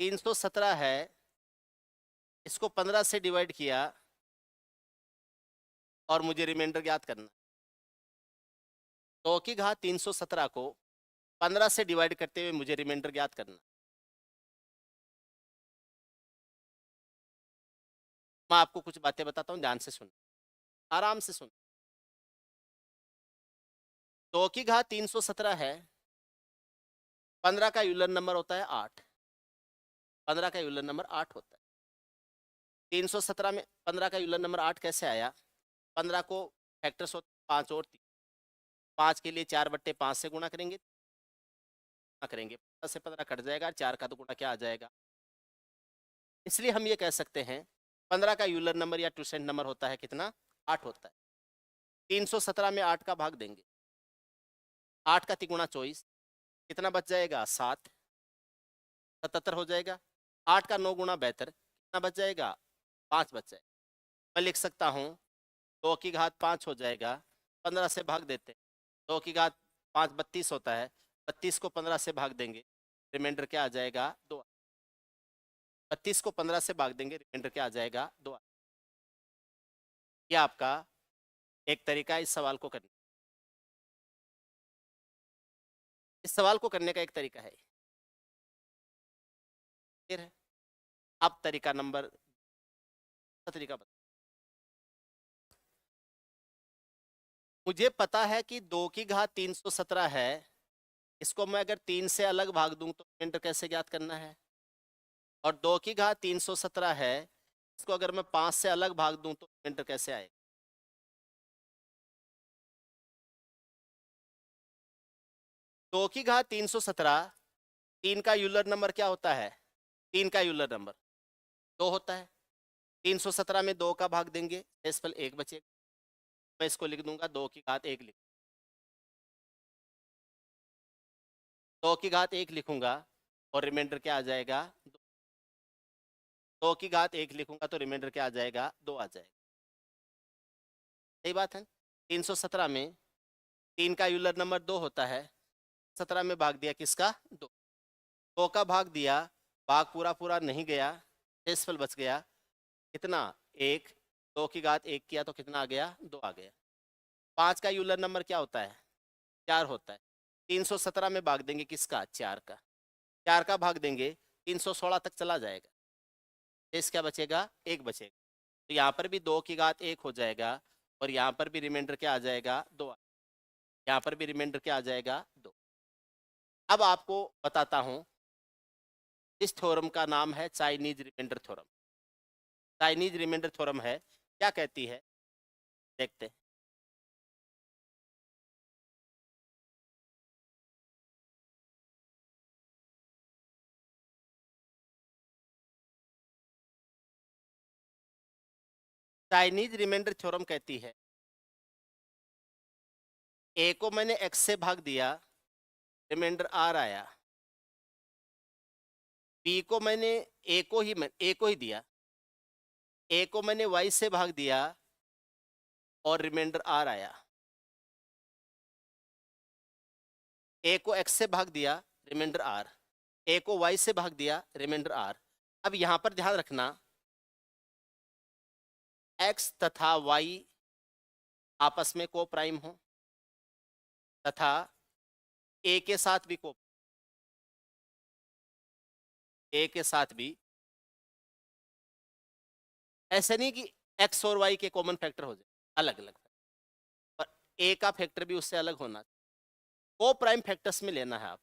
317 है, इसको 15 से डिवाइड किया और मुझे रिमाइंडर ज्ञात करना। 2 की घात 317 को 15 से डिवाइड करते हुए मुझे रिमाइंडर ज्ञात करना। मैं आपको कुछ बातें बताता हूँ, ध्यान से सुन, आराम से सुन। 2 की घात 317 है, 15 का यूलर नंबर होता है 8, 15 का यूलर नंबर 8 होता है। 317 में 15 का यूलर नंबर 8 कैसे आया, 15 को फैक्टर्स होते 5 और 3, 5 के लिए 4/5 से गुणा करेंगे, करेंगे 15 से 15 कट जाएगा, 4 का तो गुणा क्या आ जाएगा। इसलिए हम ये कह सकते हैं 15 का यूलर नंबर या ट्यूसेंट नंबर होता है कितना, 8 होता है। 317 में 8 का भाग देंगे, 8 का तिगुना 24, कितना बच जाएगा, 7, 77 हो जाएगा। 8 का 9 गुना 72, कितना बच जाएगा, 5 बच जाएगा। मैं लिख सकता हूँ 2 की घात 5 हो जाएगा, 15 से भाग देते हैं, 2 की घात 5 32 होता है, 32 को 15 से भाग देंगे, रिमाइंडर क्या आ जाएगा, 2। 32 को 15 से भाग देंगे, रिमाइंडर क्या आ जाएगा, 2। ये आपका एक तरीका है इस सवाल को करने, इस सवाल को करने का एक तरीका है। फिर है, अब तरीका नंबर, तरीका बता। मुझे पता है कि 2 की घात 317 है, इसको मैं अगर 3 से अलग भाग दूं तो रिमाइंडर कैसे ज्ञात करना है, और 2 की घात 317 है, इसको अगर मैं 5 से अलग भाग दूं तो रिमाइंडर कैसे आएगा। 2 की घात 317, 3 का यूलर नंबर क्या होता है, 3 का यूलर नंबर 2 होता है। 317 में 2 का भाग देंगे, शेषफल 1 बचेगा। मैं इसको लिख दूंगा 2 की घात 1 लिख, 2 की घात 1 लिखूंगा और रिमाइंडर क्या आ जाएगा, 2 की घात 1 लिखूंगा तो रिमाइंडर क्या आ जाएगा, 2 आ जाएगा। सही बात है। 317 में 3 का यूलर नंबर 2 होता है, 17 में भाग दिया किसका, 2, 2 का भाग दिया, भाग पूरा पूरा नहीं गया, शेषफल बच गया कितना, 1, 2 की घात 1 किया तो कितना आ गया, 2 आ गया। 5 का यूलर नंबर क्या होता है, 4 होता है। 317 में भाग देंगे किसका, 4 का, 4 का भाग देंगे 316 तक चला जाएगा, शेष क्या बचेगा, 1 बचेगा। तो यहाँ पर भी 2 की घात 1 हो जाएगा और यहाँ पर भी रिमाइंडर क्या आ जाएगा, 2, यहाँ पर भी रिमाइंडर क्या आ जाएगा, 2। अब आपको बताता हूं, इस थ्योरम का नाम है Chinese reminder theorem. Chinese reminder theorem है, क्या कहती है, देखते हैं। चाइनीज रिमाइंडर थ्योरम कहती है, ए को मैंने एक्स से भाग दिया, रिमाइंडर आर आया। बी को मैंने ए को ही दिया, ए को मैंने वाई से भाग दिया और रिमाइंडर आर आया। ए को एक्स से भाग दिया, रिमाइंडर आर, ए को वाई से भाग दिया, रिमाइंडर आर। अब यहां पर ध्यान रखना, एक्स तथा वाई आपस में को प्राइम हो तथा ए के साथ भी को, ए के साथ भी, ऐसे नहीं कि एक्स और वाई के कॉमन फैक्टर हो जाए, अलग अलग, और ए का फैक्टर भी उससे अलग होना, को प्राइम फैक्टर्स में लेना है आप,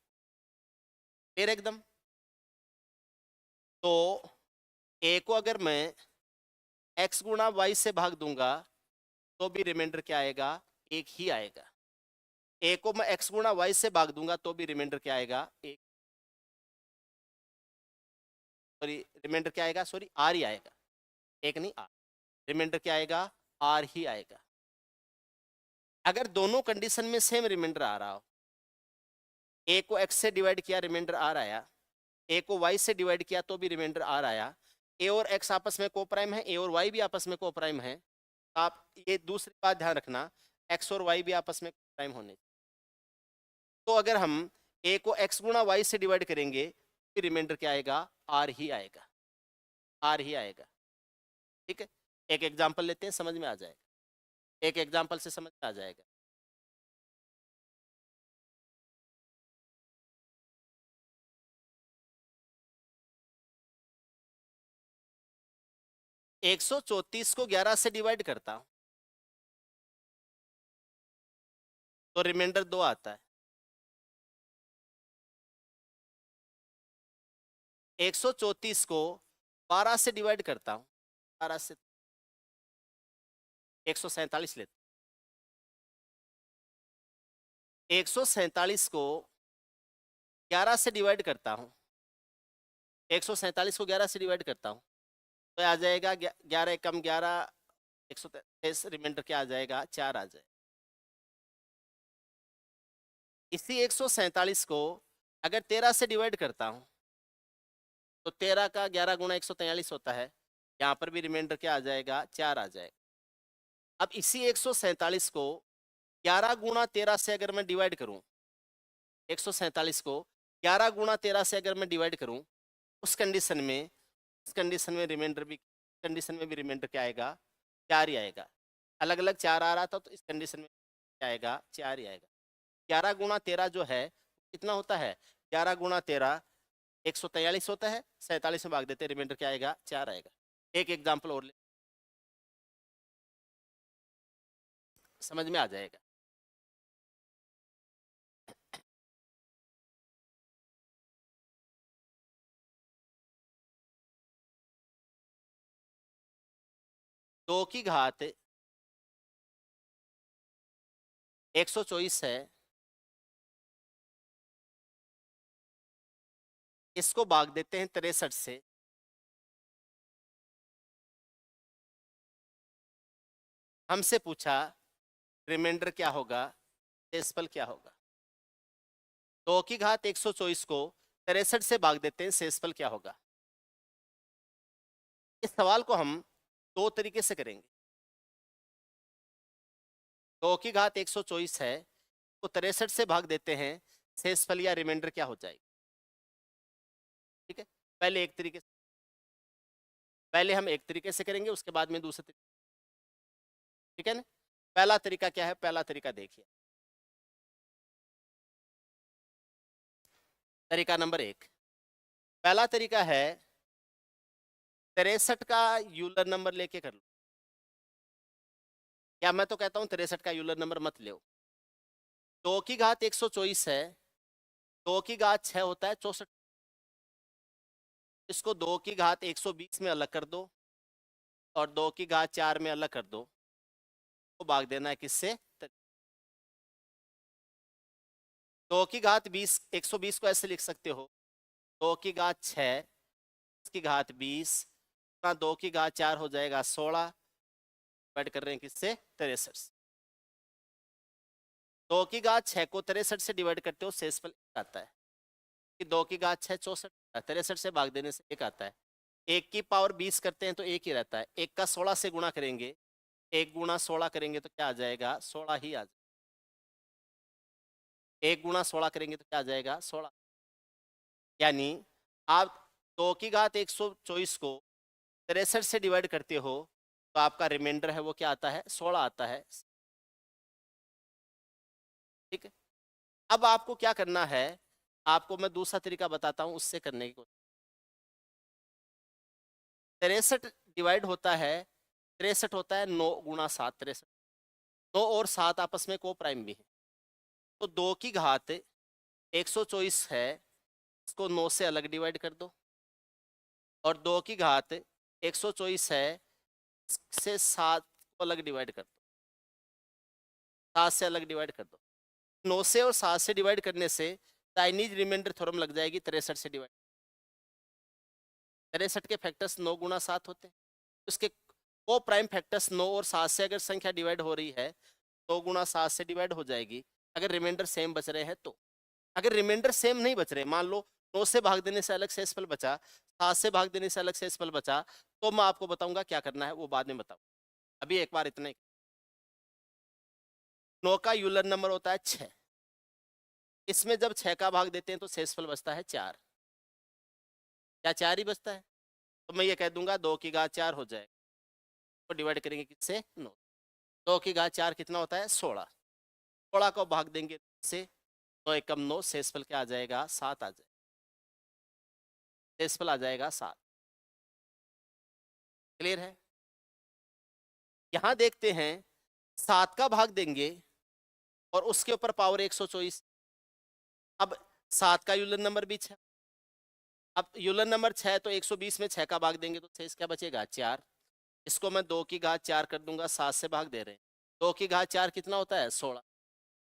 फिर एकदम। तो ए को अगर मैं एक्स गुणा वाई से भाग दूंगा तो भी रिमाइंडर क्या आएगा, 1 ही आएगा। ए को मैं एक्स गुणा वाई से भाग दूंगा तो भी रिमाइंडर क्या आएगा, 1, सॉरी रिमाइंडर क्या आएगा, सॉरी आर ही आएगा, 1 नहीं आर, रिमाइंडर क्या आएगा, आर ही आएगा। अगर दोनों कंडीशन में सेम रिमाइंडर आ रहा हो, ए को एक्स से डिवाइड किया रिमाइंडर आर आया, ए को वाई से डिवाइड किया तो भी रिमाइंडर आर आया, ए और एक्स आपस में को प्राइम है, ए और वाई भी आपस में को प्राइम है, आप ये दूसरी बात ध्यान रखना, एक्स और वाई भी आपस में प्राइम होने। तो अगर हम ए को एक्स गुणा वाई से डिवाइड करेंगे फिर रिमाइंडर क्या आएगा, आर ही आएगा, आर ही आएगा। ठीक है, एक एग्जांपल लेते हैं, समझ में आ जाएगा, एक एग्जांपल से समझ में आ जाएगा। एक 134 को 11 से डिवाइड करता हूं तो रिमाइंडर 2 आता है। 134 को 12 से डिवाइड करता हूं, 12 से 147 लेते, 147 को 11 से डिवाइड करता हूं, 147 को 11 से डिवाइड करता हूं तो आ जाएगा 11 कम 11, 123, रिमाइंडर क्या आ जाएगा, 4 आ जाएगा। इसी 147 को अगर 13 से डिवाइड करता हूं तो 13 का 11 गुणा 143 होता है, यहाँ पर भी रिमाइंडर क्या आ जाएगा, 4 आ जाएगा। अब इसी 147 को 11 गुणा 13 से अगर मैं डिवाइड करूं, 147 को 11 गुणा 13 से अगर मैं डिवाइड करूं, उस कंडीशन में, इस कंडीशन में रिमाइंडर भी, कंडीशन में भी रिमाइंडर क्या आएगा, 4 ही आएगा। अलग अलग 4 आ रहा था तो इस कंडीशन में क्या आएगा, 4 ही आएगा। 11 गुणा 13 जो है कितना होता है, 11 गुणा 13 143 होता है, 47 में भाग देते, रिमाइंडर क्या आएगा, 4 आएगा। एक एग्जाम्पल और ले, समझ में आ जाएगा। 2 की घात 124 है, इसको भाग देते हैं 63 से। हमसे पूछा रिमाइंडर क्या होगा, शेषफल क्या होगा। 2 की घात 124 को 63 से भाग देते हैं, शेषफल क्या होगा। इस सवाल को हम दो तरीके से करेंगे। 2 की घात 124 है, तो 63 से भाग देते हैं, शेषफल या रिमाइंडर क्या हो जाएगा। ठीक है, पहले हम एक तरीके से करेंगे, उसके बाद में दूसरे तरीके। ठीक है ना। पहला तरीका क्या है, पहला तरीका देखिए, तरीका नंबर 1। पहला तरीका है 63 का यूलर नंबर लेके कर लो, या मैं तो कहता हूं 63 का यूलर नंबर मत लो। 2 की घात 124 है, 2 की घात 6 होता है 64, इसको 2 की घात 120 में अलग कर दो और 2 की घात 4 में अलग कर दो, तो भाग देना है किससे, 2 की घात 20, 120 को ऐसे लिख सकते हो, 2 की घात 6 की घात 20 ना 2 की घात 4 हो जाएगा 16, डिवाइड कर रहे हैं किससे, 63। 2 की घात 6 को 63 से डिवाइड करते हो, शेषफल आता है कि 2 की घात 6 64, 63 से भाग देने से 1 आता है। 1 की पावर 20 करते हैं तो 1 ही रहता है, 1 का 16 से गुणा करेंगे, 1 गुणा 16 करेंगे तो क्या आ जाएगा, 16 ही आ जाएगा। 1 गुणा 16 करेंगे तो क्या आ जाएगा, 16। यानी आप 2 की घात 124 को 63 से डिवाइड करते हो तो आपका रिमाइंडर है वो क्या आता है, 16 आता है। ठीक है, अब आपको क्या करना है, आपको मैं दूसरा तरीका बताता हूं, उससे करने की कोशिश। 63 डिवाइड होता है, 63 होता है 9 गुणा 7, 63, 9 और 7 आपस में को प्राइम भी है, तो 2 की घात 124 है, इसको 9 से अलग डिवाइड कर दो, और 2 की घात 124 है, से 7 को अलग डिवाइड कर दो, 7 से अलग डिवाइड कर दो। 9 से और 7 से डिवाइड करने से चाइनीज रिमाइंडर थ्योरम लग जाएगी, 63 से डिवाइड। 63 के फैक्टर्स 9 गुणा 7 होते हैं, उसके को प्राइम फैक्टर्स 9 और 7 से अगर संख्या डिवाइड हो रही है, 2 गुणा 7 से डिवाइड हो जाएगी, अगर रिमाइंडर सेम बच रहे हैं तो। अगर रिमाइंडर सेम नहीं बच रहे, मान लो 9 से भाग देने से अलग शेषफल बचा, 7 से भाग देने से अलग शेषफल बचा, तो मैं आपको बताऊंगा क्या करना है, वो बाद में बताऊँ, अभी एक बार इतना ही। 9 का यूलर नंबर होता है 6, इसमें जब 6 का भाग देते हैं तो शेषफल बचता है 4, क्या 4 ही बचता है, तो मैं ये कह दूंगा 2 की घात 4 हो जाएगा, तो डिवाइड करेंगे किससे, 9। 2 की घात 4 कितना होता है, 16, 16 को भाग देंगे से, 9 एकम 9, शेषफल क्या आ जाएगा, 7 आ जाएगा, शेषफल आ जाएगा 7। क्लियर है। यहां देखते हैं 7 का भाग देंगे और उसके ऊपर पावर 124, अब 7 का यूलर नंबर भी 6, अब यूलर नंबर 6 तो 120 में 6 का भाग देंगे तो शेष क्या बचेगा, 4। इसको मैं 2 की घात 4 कर दूंगा, 7 से भाग दे रहे हैं, 2 की घात 4 कितना होता है, 16,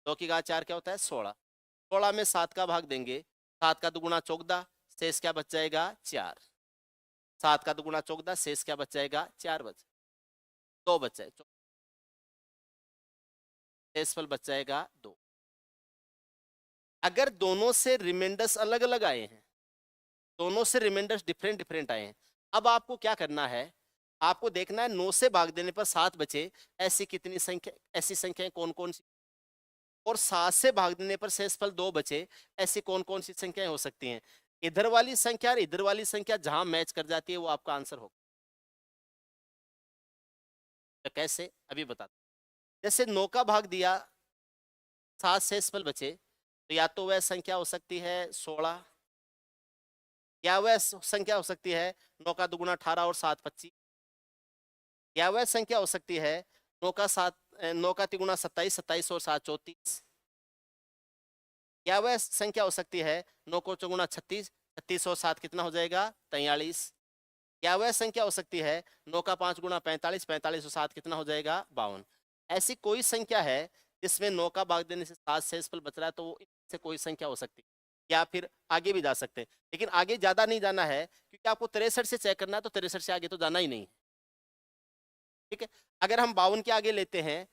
2 की घात 4 क्या होता है, 16, 16 में 7 का भाग देंगे, 7 का दुगुना 14, शेष क्या बच जाएगा, 4, 7 का दुगुना 14, शेष क्या बच जाएगा, 4 बच, 2 बच जाए, शेषफल बच जाएगा 2। अगर दोनों से रिमाइंडर्स अलग अलग आए हैं, दोनों से रिमाइंडर्स डिफरेंट डिफरेंट आए हैं, अब आपको क्या करना है, आपको देखना है 9 से भाग देने पर 7 बचे, ऐसी कितनी संख्या, ऐसी संख्याएं कौन कौन सी, और 7 से भाग देने पर शेषफल 2 बचे, ऐसी कौन कौन सी संख्याएं हो सकती हैं। इधर वाली संख्या और इधर वाली संख्या जहां मैच कर जाती है वो आपका आंसर होगा। तो कैसे, अभी बताता हूं। जैसे 9 का भाग दिया, 7 शेषफल बचे, तो या तो वह संख्या हो सकती है 16, या वह संख्या हो सकती है 9 का दुगुना 18 और 7 25, या वह संख्या हो सकती है 9 का तिगुना 27, 27 और 7 34, या वह संख्या हो सकती है 9 को चौगुना 36, 36 और 7 कितना हो जाएगा, 43, या वह संख्या हो सकती है 9 का 5 गुणा 45, 45 और 7 कितना हो जाएगा 52। ऐसी कोई संख्या है जिसमें 9 का भाग देने से 7 शेषफल बच रहा है, तो वो इनसे कोई संख्या हो सकती है। या फिर आगे भी जा सकते हैं, लेकिन आगे ज्यादा नहीं जाना है क्योंकि आपको 63 से चेक करना है, तो 63 से आगे तो जाना ही नहीं। ठीक है, अगर हम 52 के आगे लेते हैं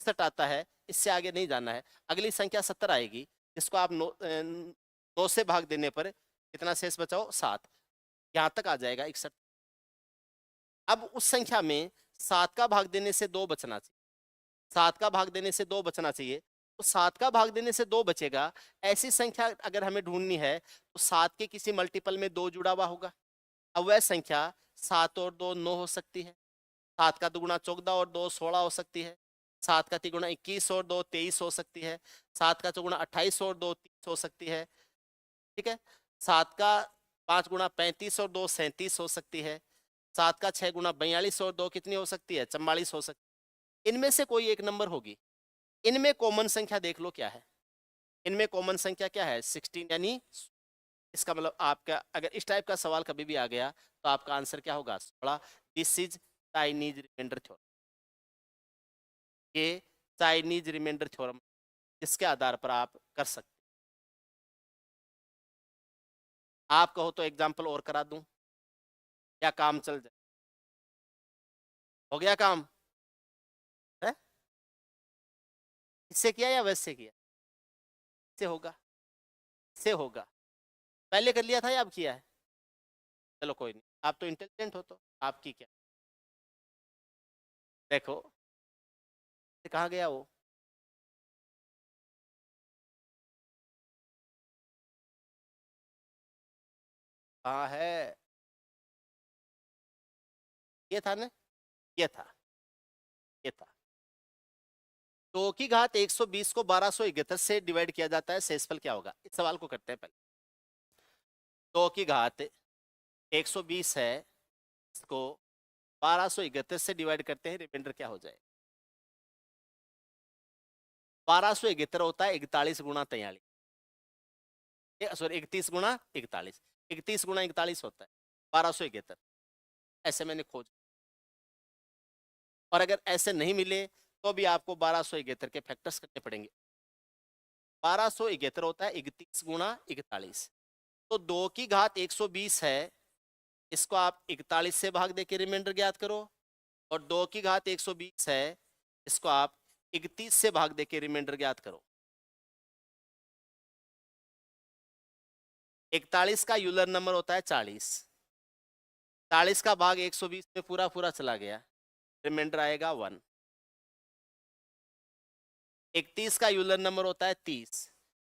61 आता है, इससे आगे नहीं जाना है। अगली संख्या 70 आएगी, जिसको आप 9 से भाग देने पर कितना शेष बचाओ 7, यहां तक आ जाएगा 61। अब उस संख्या में 7 का भाग देने से 2 बचना चाहिए, 7 का भाग देने से 2 बचना चाहिए, तो 7 का भाग देने से 2 बचेगा। ऐसी संख्या अगर हमें ढूंढनी है तो 7 के किसी मल्टीपल में 2 जुड़ा हुआ होगा। अब वह संख्या 7 और 2 9 हो सकती है, 7 का दुगुना 14 और 2 16 हो सकती है, 7 का तिगुना 21 और 2 23 हो सकती है, 7 का चौगुना 28 और 2 30 हो सकती है। ठीक है, 7 का 5 गुणा 35 और 2 37 हो सकती है, 7 का 6 गुणा 42 और 2 कितनी हो सकती है 44 हो सकती है। इनमें से कोई एक नंबर होगी। इनमें कॉमन संख्या देख लो क्या है। इनमें कॉमन संख्या क्या है 16, यानी इसका मतलब आपका अगर इस टाइप का सवाल कभी भी आ गया तो आपका आंसर क्या होगा 16। This is Chinese reminder theorem. ये चाइनीज रिमाइंडर थ्योरम जिसके आधार पर आप कर सकते। आप कहो तो एग्जाम्पल और करा दूं या काम चल जाए? हो गया काम है? इससे किया या वैसे किया? इससे होगा, इससे होगा। पहले कर लिया था या अब किया है? चलो कोई नहीं, आप तो इंटेलिजेंट हो, तो आपकी क्या। देखो कहाँ गया वो? कहाँ है? ये था ना, ये था, ये था। 2 की घात 120 को 1271 से डिवाइड किया जाता है, शेषफल क्या होगा? इस सवाल को करते हैं पहले। 2 की घात 120 है, इसको 1231 से डिवाइड करते हैं, रिमाइंडर क्या हो जाए? 1271 होता है 41 गुणा 43, सॉरी 31 गुणा 41, 31 गुणा 41 होता है 1271। ऐसे मैंने खोज, और अगर ऐसे नहीं मिले तो भी आपको 1271 के फैक्टर्स करने पड़ेंगे। 1271 होता है 31 गुणा 41, तो 2 की घात 120 है, इसको आप 41 से भाग दे के रिमाइंडर ज्ञात करो, और 2 की घात 120 है, इसको आप 31 से भाग दे के रिमाइंडर ज्ञात करो। 41 का यूलर नंबर होता है 40, 40 का भाग 120 में पूरा पूरा चला गया, रिमाइंडर आएगा 1। 31 का यूलर नंबर होता है 30,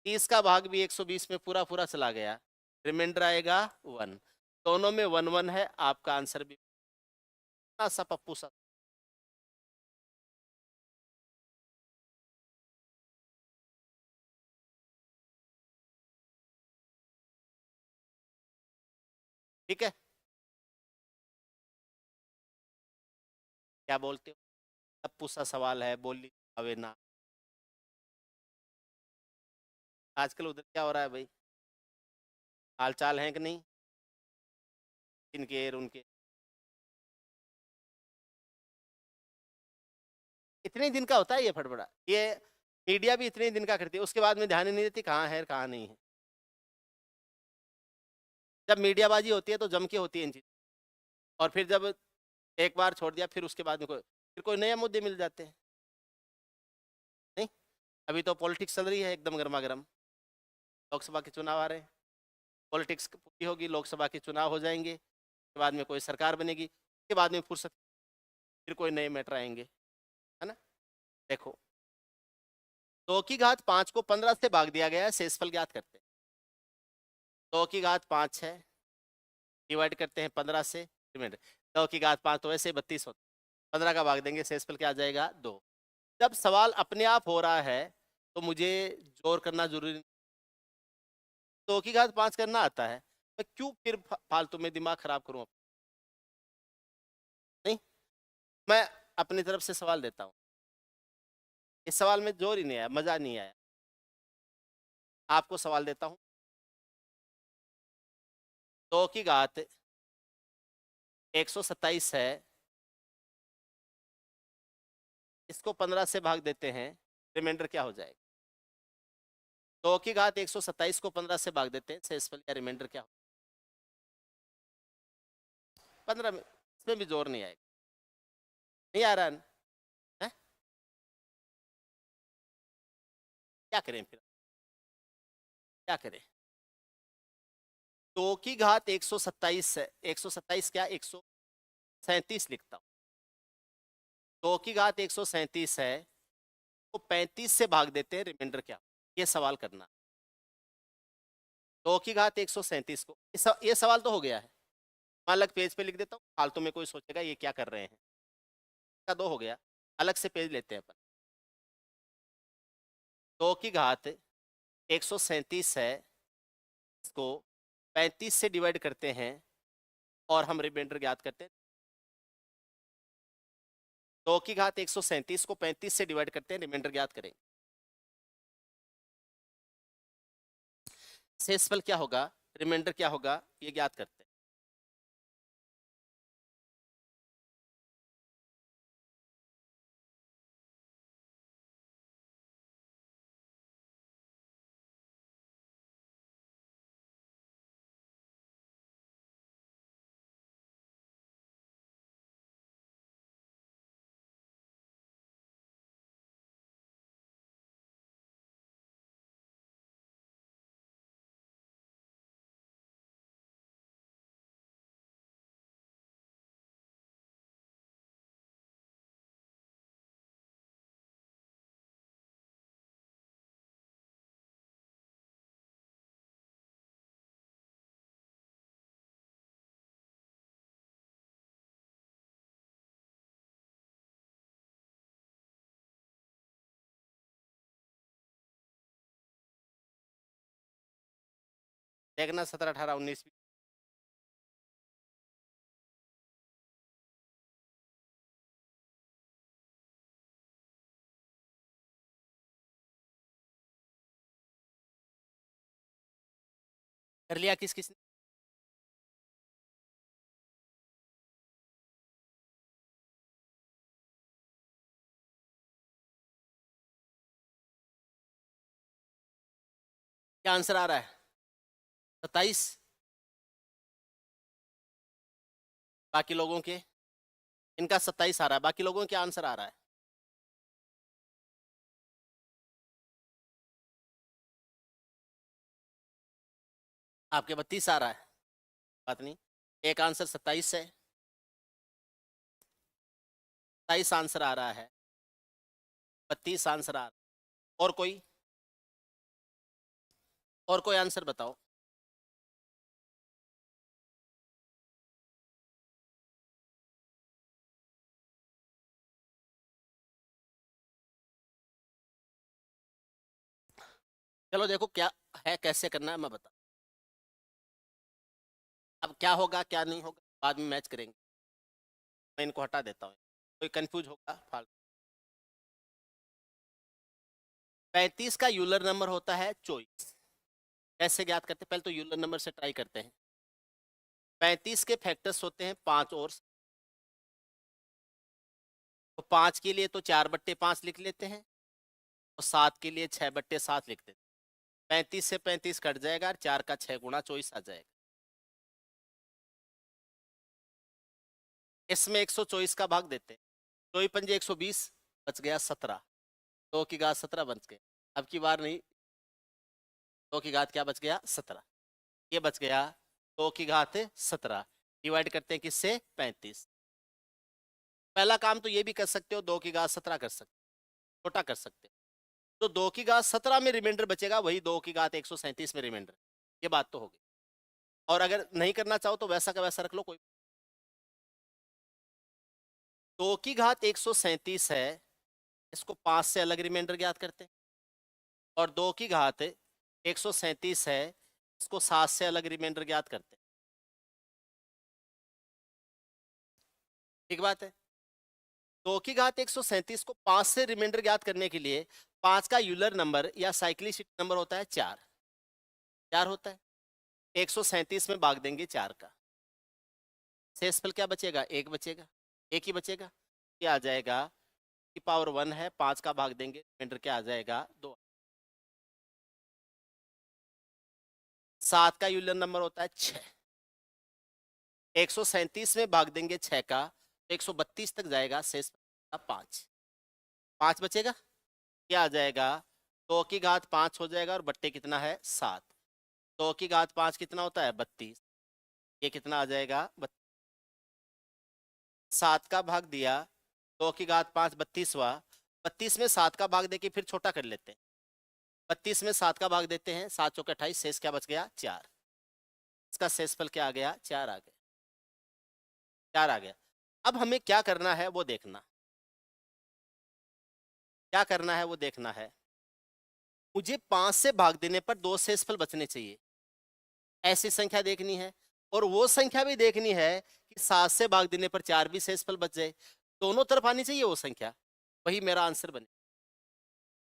30 का भाग भी 120 में पूरा पूरा चला गया, रिमाइंडर आएगा 1। दोनों में 1 1 है, आपका आंसर भी सा पप्पू सा। ठीक है, क्या बोलते हो? पप्पू सा सवाल है, बोली अवे ना। आजकल उधर क्या हो रहा है भाई? हाल चाल है कि नहीं इनके उनके? इतने दिन का होता है ये फटफड़ा, ये मीडिया भी इतने दिन का करती है, उसके बाद में ध्यान ही नहीं देती कहाँ है कहाँ नहीं है। जब मीडियाबाजी होती है तो जम के होती है इन चीज, और फिर जब एक बार छोड़ दिया फिर उसके बाद में फिर कोई नए मुद्दे मिल जाते हैं। नहीं, अभी तो पॉलिटिक्स चल रही है एकदम गर्मा गर्म, लोकसभा के चुनाव आ रहे हैं, पॉलिटिक्स पूरी होगी, लोकसभा के चुनाव हो जाएंगे, उसके बाद में कोई सरकार बनेगी, उसके बाद में फुर्सत फिर कोई नए मैटर आएंगे, है ना। देखो 2 की घात 5 को 15 से भाग दिया गया है, शेषफल ज्ञात करते हैं। 2 की घात 5 है, डिवाइड करते हैं 15 से, 2 की घात 5 तो वैसे 32 होता है, 15 का भाग देंगे, शेषफल क्या आ जाएगा 2। जब सवाल अपने आप हो रहा है तो मुझे जोर करना जरूरी नहीं, 2 की घात 5 करना आता है, मैं क्यों फिर फालतू में दिमाग खराब करूं नहीं, मैं अपनी तरफ से सवाल देता हूँ। इस सवाल में जोर ही नहीं आया, मजा नहीं आया। आपको सवाल देता हूँ, 2 की घात 127 है, इसको 15 से भाग देते हैं, रिमाइंडर क्या हो जाएगा? 2 की घात 127 को 15 से भाग देते हैं, शेषफल या रिमाइंडर क्या हो? 15 में, इसमें भी जोर नहीं आएगा, नहीं आ रहा है? क्या करें फिर, क्या करें? 2 की घात 127 है, 127 क्या 137 लिखता हूं। 2 की घात 137 है, तो 35 से भाग देते हैं, रिमाइंडर क्या? ये सवाल करना। 2 की घात 137 को, ये सवाल तो हो गया है, मैं अलग पेज पे लिख देता हूँ, फालतू में कोई सोचेगा ये क्या कर रहे हैं। का 2 हो गया, अलग से पेज लेते हैं अपन। 2 की घात 137 है, इसको 35 से डिवाइड करते हैं और हम रिमाइंडर ज्ञात करते हैं। 2 की घात 137 को 35 से डिवाइड करते हैं, रिमाइंडर ज्ञात करें। शेषफल क्या होगा, रिमाइंडर क्या होगा, ये ज्ञात करते हैं। देखना 17, 18, 19 कर लिया किस किसने? क्या आंसर आ रहा है? 27। बाकी लोगों के, इनका 27 आ रहा है, बाकी लोगों के आंसर आ रहा है। आपके 32 आ रहा है, बात नहीं, एक आंसर 27 है, 27 आंसर आ रहा है, 32 आंसर आ रहा है। और कोई आंसर बताओ। चलो देखो क्या है, कैसे करना है मैं बता। अब क्या होगा क्या नहीं होगा बाद में मैच करेंगे, मैं इनको हटा देता हूँ, कोई कंफ्यूज होगा फालतू। 35 का यूलर नंबर होता है 24। कैसे ज्ञात करते हैं, पहले तो यूलर नंबर से ट्राई करते हैं। 35 के फैक्टर्स होते हैं 5 और, तो 5 के लिए तो 4/5 लिख लेते हैं, और 7 के लिए 6/7 लिख देते हैं। 35 से 35 कट जाएगा और 4 का 6 गुना 24 आ जाएगा। इसमें 124 का भाग देते हैं, 24 120, बच गया 17। 2 की घात 17 बच गया। अब की बार नहीं, 2 की घात क्या बच गया 17, ये बच गया 2 की घात 17, डिवाइड करते हैं किससे 35। पहला काम तो ये भी कर सकते हो, 2 की घात 17 कर सकते हो, छोटा कर सकते हो, तो 2 की घात 17 में रिमाइंडर बचेगा, वही 2 की घात 137 में रिमाइंडर। ये बात तो होगी, और अगर नहीं करना चाहो तो वैसा का वैसा रख लो कोई। 2 की घात 137 है, इसको 5 से अलग रिमाइंडर ज्ञात करते हैं, और 2 की घात 137 है, इसको 7 से अलग रिमाइंडर ज्ञात करते हैं। ठीक बात है। 2 की घात 137 को 5 से रिमाइंडर ज्ञात करने के लिए 5 का यूलर नंबर या साइक्लिसिटी नंबर होता है 4, 4 होता है, 137 में भाग देंगे 4 का, शेषफल क्या बचेगा, एक बचेगा, एक ही बचेगा। क्या आ जाएगा की पावर 1 है, 5 का भाग देंगे, रिमाइंडर क्या आ जाएगा 2। 7 का यूलर नंबर होता है 6, 137 में भाग देंगे 6 का तो 132 तक जाएगा, शेष 5, 5 बचेगा। क्या आ जाएगा 2 की घात 5 हो जाएगा और बट्टे कितना है 7। 2 की घात 5 कितना होता है 32, ये कितना आ जाएगा 7 का भाग दिया, 2 की घात 5 32वां, 32 में 7 का भाग देके फिर छोटा कर लेते हैं, 32 में 7 का भाग देते हैं, 7 चौके 28, शेष क्या बच गया 4। इसका शेषफल क्या आ गया 4 आ गया, 4 आ गया। अब हमें क्या करना है वो देखना, क्या करना है वो देखना है। मुझे 5 से भाग देने पर 2 शेषफल बचने चाहिए, ऐसी संख्या देखनी है। और वो संख्या भी देखनी है कि 7 से भाग देने पर 4 भी शेषफल बच जाए, दोनों तरफ आनी चाहिए वो संख्या, वही मेरा आंसर बने।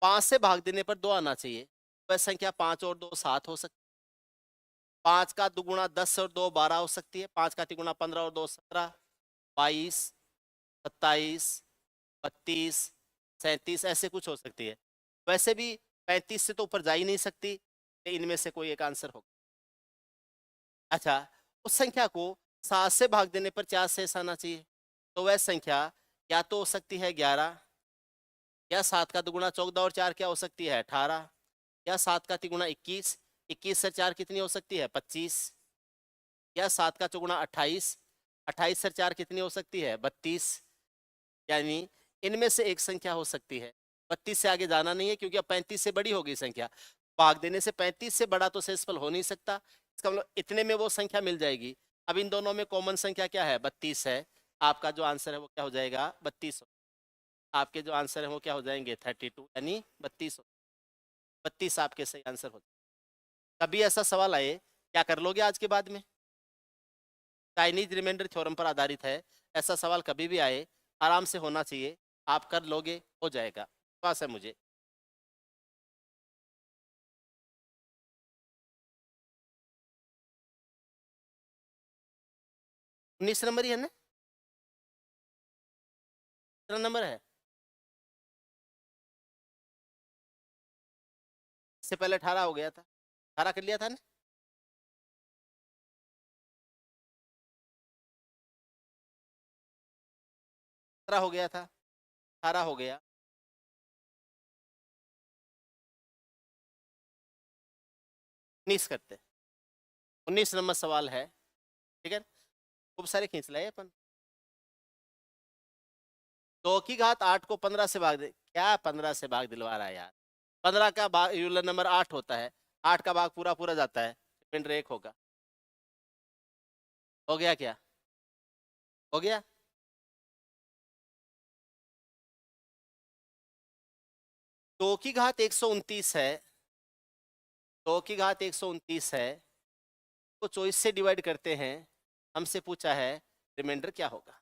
5 से भाग देने पर 2 आना चाहिए, वह संख्या 5 और 2 7 हो सकती है। 5 का दुगुना 10 और 2 12 हो सकती है। 5 का तिगुना 15 और 2 17, 22, 27, 32, 37 ऐसे कुछ हो सकती है। वैसे भी 35 से तो ऊपर जा ही नहीं सकती, इनमें से कोई एक आंसर होगा। अच्छा, उस संख्या को 7 से भाग देने पर 4 शेष आना चाहिए, तो वह संख्या या तो हो सकती है 11, या 7 का दुगुना 14 और 4 क्या हो सकती है 18, या 7 का तिगुना 21, 21 से 4 कितनी हो सकती है 25, या 7 का चौगुना 28, 28 से 4 कितनी हो सकती है 32। यानी इनमें से एक संख्या हो सकती है, 32 से आगे जाना नहीं है क्योंकि अब 35 से बड़ी हो गई संख्या, भाग देने से 35 से बड़ा तो शेषफल हो नहीं सकता, इसका मतलब इतने में वो संख्या मिल जाएगी। अब इन दोनों में कॉमन संख्या क्या है 32 है, आपका जो आंसर है वो क्या हो जाएगा 32, आपके जो आंसर है वो क्या हो जाएंगे 32, यानी 32, 32 आपके सही आंसर हो। कभी ऐसा सवाल आए क्या कर लोगे आज के बाद में, चाइनीज रिमाइंडर थ्योरम पर आधारित है, ऐसा सवाल कभी भी आए आराम से होना चाहिए, आप कर लोगे, हो जाएगा, विश्वास है मुझे। उन्नीस नंबर ही है ना, कितना नंबर है, इससे पहले 18 हो गया था, 18 कर लिया था ना। 17 हो गया था, 18 हो गया। 19 करते, 19 नंबर सवाल है, ठीक है, खूब सारे खींच लाए अपन। 2 की घात 8 को 15 से भाग दे, क्या 15 से भाग दिलवा रहा है यार, 15 का भाग यूलर नंबर 8 होता है, 8 का भाग पूरा पूरा जाता है, रिमाइंडर 1 होगा। हो गया क्या, हो गया। 2 की घात 129 है, 2 की घात 129 है, तो 24 से डिवाइड करते हैं, हमसे पूछा है रिमाइंडर क्या होगा।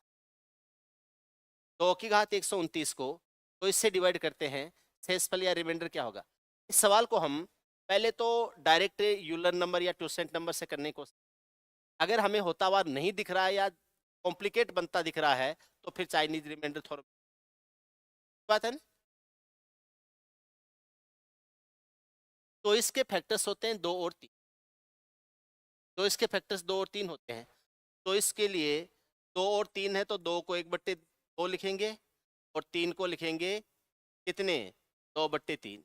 2 की घात 129 को तो इससे डिवाइड करते हैं, शेषफल या रिमाइंडर क्या होगा। इस सवाल को हम पहले तो डायरेक्ट यूलर नंबर या ट्यूसेंट नंबर से करने को, अगर हमें होता हुआ नहीं दिख रहा है या कॉम्प्लिकेट बनता दिख रहा है तो फिर चाइनीज रिमाइंडर थोड़ा बात है ना। तो इसके फैक्टर्स होते हैं 2 और 3, तो इसके फैक्टर्स 2 और 3 होते हैं, तो इसके लिए 2 और 3 है तो 2 को 1/2 लिखेंगे और 3 को लिखेंगे कितने 2/3,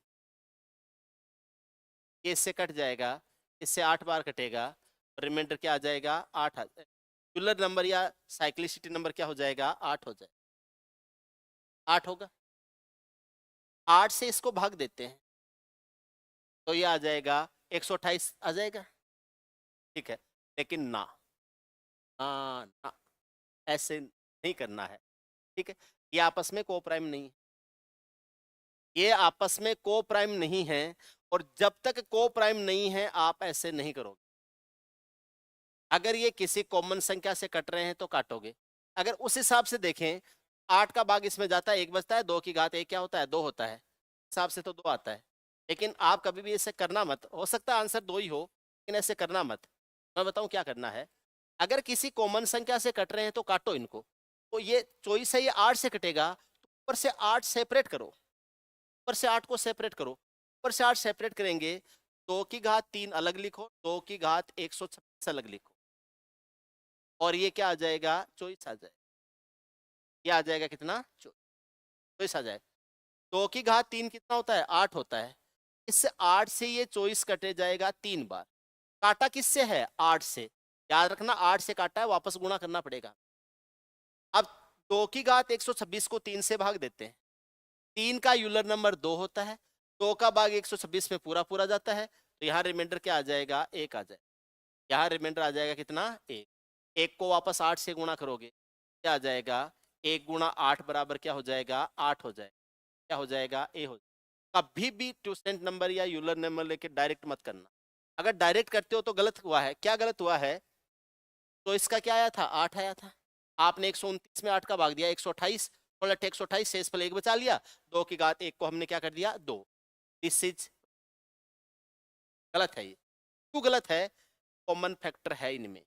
ये इससे कट जाएगा, इससे 8 बार कटेगा, रिमाइंडर क्या आ जाएगा 8 आ जाएगा, यूलर नंबर या साइक्लिसिटी नंबर क्या हो जाएगा 8 हो जाएगा, 8 होगा। 8 से इसको भाग देते हैं तो ये आ जाएगा 128 आ जाएगा, ठीक है। लेकिन ना, ना ऐसे नहीं करना है, ठीक है, ये आपस में को प्राइम नहीं है, ये आपस में को प्राइम नहीं है, और जब तक को प्राइम नहीं है आप ऐसे नहीं करोगे। अगर ये किसी कॉमन संख्या से कट रहे हैं तो काटोगे, अगर उस हिसाब से देखें 8 का भाग इसमें जाता है 1 बचता है, 2 की घात 1 क्या होता है 2 होता है, हिसाब से तो 2 आता है। लेकिन आप कभी भी ऐसे करना मत, हो सकता है आंसर 2 ही हो लेकिन ऐसे करना मत। मैं बताऊं क्या करना है, अगर किसी कॉमन संख्या से कट रहे हैं तो काटो इनको। तो ये चॉइस है, ये 8 से कटेगा, तो ऊपर से 8 सेपरेट करो, ऊपर से 8 को सेपरेट करो। ऊपर से 8 सेपरेट करेंगे, 2 की घात 3 अलग लिखो, 2 की घात 126 अलग लिखो, और ये क्या आ जाएगा, चॉइस आ जाएगा। ये आ जाएगा कितना, चॉइस आ जाएगा। 2 की घात 3 कितना होता है, 8 होता है। इससे 8 से ये चॉइस कटे जाएगा 3 बार। काटा किससे है, 8 से। याद रखना 8 से काटा है, वापस गुणा करना पड़ेगा। अब 2 की घात 126 को 3 से भाग देते हैं। 3 का यूलर नंबर 2 होता है, 2 का भाग 126 में पूरा पूरा जाता है, तो यहाँ रिमाइंडर क्या आ जाएगा, 1 आ जाएगा। यहाँ रिमाइंडर आ जाएगा कितना, 1। 1 को वापस 8 से गुणा करोगे, क्या आ जाएगा, 1 गुणा 8 बराबर क्या हो जाएगा, 8 हो जाएगा। क्या हो जाएगा, ए हो जाएगा। कभी भी ट्यूसेंट नंबर या यूलर नंबर लेके डायरेक्ट मत करना। अगर डायरेक्ट करते हो तो गलत हुआ है। क्या गलत हुआ है, तो इसका क्या आया था, 8 आया था। आपने 129 में 8 का भाग दिया, 128, 128 शेष फल 1 बचा लिया, 2 की घात 1 को हमने क्या कर दिया, 2। दिस इज गलत है। ये क्यों गलत है, कॉमन फैक्टर है इनमें।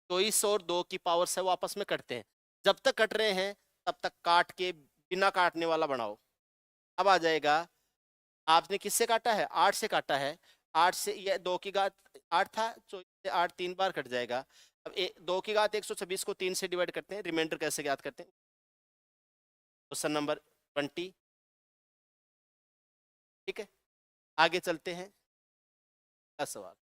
24 और 2 की पावर से वो आपस में कटते हैं। जब तक कट रहे हैं तब तक काट के बिना काटने वाला बनाओ। अब आ जाएगा, आपने किससे काटा है, 8 से काटा है। 8 से ये 2 की घात 8 था, तो 8 3 बार कट जाएगा। अब 2 की घात 126 को 3 से डिवाइड करते हैं, रिमाइंडर कैसे ज्ञात करते हैं, क्वेश्चन नंबर 20। ठीक है, आगे चलते हैं। सवाल,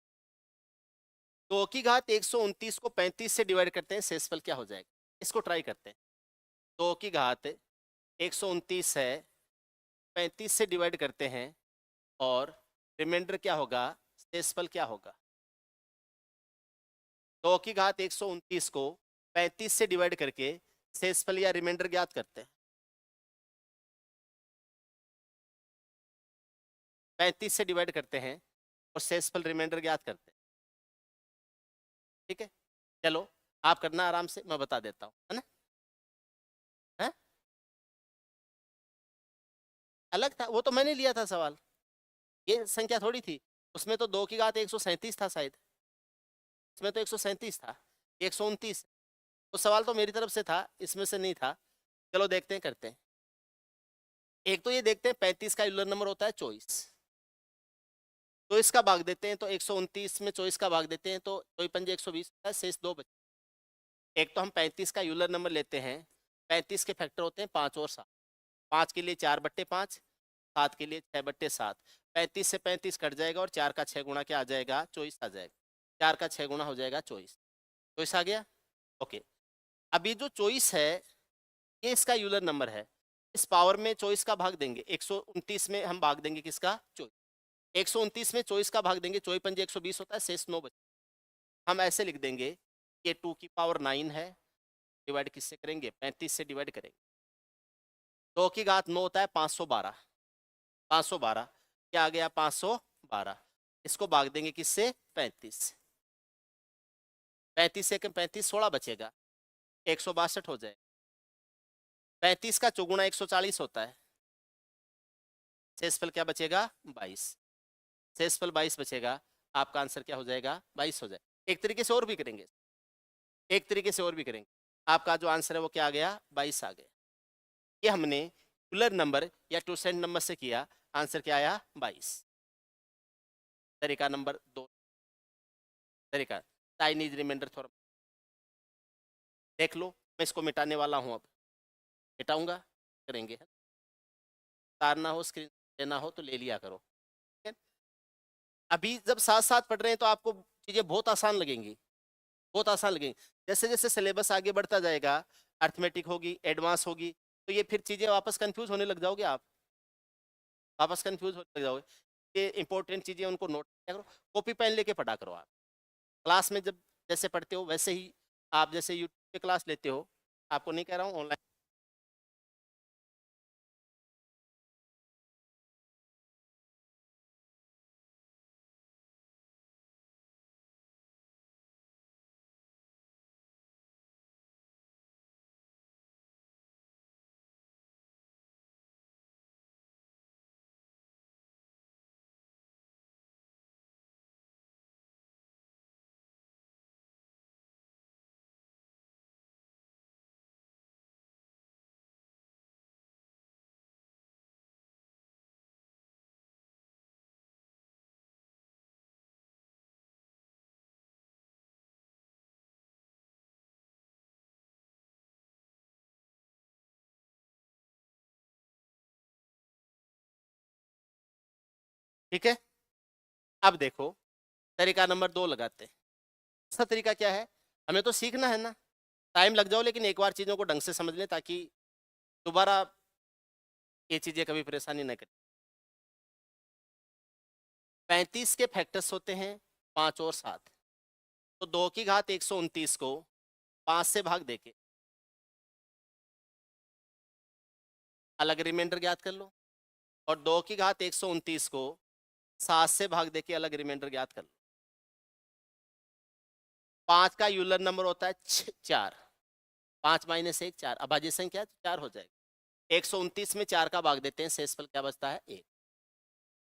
2 की घात 129 को 35 से डिवाइड करते हैं, शेषफल क्या हो जाएगा। इसको ट्राई करते हैं। 2 की घात 129 है, 35 से डिवाइड करते हैं, और रिमाइंडर क्या होगा, शेषफल क्या होगा। 2 की घात 129 को 35 से डिवाइड करके शेषफल या रिमाइंडर ज्ञात करते हैं। 35 से डिवाइड करते हैं और शेषफल रिमाइंडर ज्ञात करते हैं। ठीक है, चलो आप करना आराम से, मैं बता देता हूँ, है ना। है? अलग था वो, तो मैंने लिया था सवाल, ये संख्या थोड़ी थी। उसमें तो 2 की घात 137 था शायद, इसमें तो 137 था, 129। वो सवाल तो मेरी तरफ से था, इसमें से नहीं था। चलो देखते हैं, करते हैं। एक तो ये देखते हैं, 35 का यूलर नंबर होता है 24, तो इसका भाग देते हैं, तो 129 में 24 का भाग देते हैं, तो 2 पंजे 120 होता है, शेष 2 बचे। एक तो हम 35 का यूलर नंबर लेते हैं, 35 के फैक्टर होते हैं 5 और 7। 5 के लिए 4/5, 7 के लिए 6/7। 35 से 35 कट जाएगा, और 4 का 6 गुणा क्या आ जाएगा, 24 आ जाएगा। 4 का 6 गुणा हो जाएगा 24। 24 आ गया, ओके। अब ये जो 24 है, ये इसका यूलर नंबर है। इस पावर में 24 का भाग देंगे, 129 में हम भाग देंगे किसका, 24। 129 में 24 का भाग देंगे, 24 पंजे 120 होता है, शेष 9 बचे। हम ऐसे लिख देंगे, ये 2 की पावर 9 है, डिवाइड किससे करेंगे, 35 से डिवाइड करेंगे। 2 की घात 9 होता है, 512। 512 क्या आ गया, 512। इसको भाग देंगे किससे, 35। 35 से 35 16 बचेगा, 162 हो जाए। 35 का चौगुना 140 होता है, शेषफल क्या बचेगा, 22। शेषफल 22 बचेगा, आपका आंसर क्या हो जाएगा, 22 हो जाए। एक तरीके से और भी करेंगे, एक तरीके से और भी करेंगे। आपका जो आंसर है वो क्या आ गया, 22 आ गया। ये हमने यूलर नंबर या ट्यूसेंट नंबर से किया, आंसर क्या आया, 22। तरीका नंबर 2, तरीका चाइनीज रिमाइंडर थ्योरम। देख लो, मैं इसको मिटाने वाला हूं, अब मिटाऊंगा, करेंगे। तारना हो, स्क्रीन लेना हो तो ले लिया करो, ठीक है? अभी जब साथ साथ पढ़ रहे हैं तो आपको चीजें बहुत आसान लगेंगी, बहुत आसान लगेंगी। जैसे जैसे सिलेबस आगे बढ़ता जाएगा, अर्थमेटिक होगी, एडवांस होगी, तो ये फिर चीजें वापस कंफ्यूज होने लग जाओगे आप, वापस कंफ्यूज होने लग जाओगे। ये इंपॉर्टेंट चीजें उनको नोट किया करो, कॉपी पेन लेके पढ़ा करो आप। क्लास में जब जैसे पढ़ते हो वैसे ही, आप जैसे यूट्यूब पे क्लास लेते हो, आपको नहीं कह रहा हूँ ऑनलाइन ठीक है, अब देखो तरीका नंबर 2 लगाते हैं। दूसरा तरीका क्या है, हमें तो सीखना है ना, टाइम लग जाओ लेकिन एक बार चीज़ों को ढंग से समझ लें ताकि दोबारा ये चीज़ें कभी परेशानी न करें। 35 के फैक्टर्स होते हैं 5 और 7, तो 2 की घात 129 को 5 से भाग देके अलग रिमाइंडर ज्ञात कर लो, और 2 की घात 129 को 7 से भाग देके अलग रिमाइंडर ज्ञात कर लो। 5 का यूलर नंबर होता है 4, 5 माइनस 1 4, अभाज्य संख्या 4 हो जाएगा। 129 में 4 का भाग देते हैं, शेषफल क्या बचता है 1,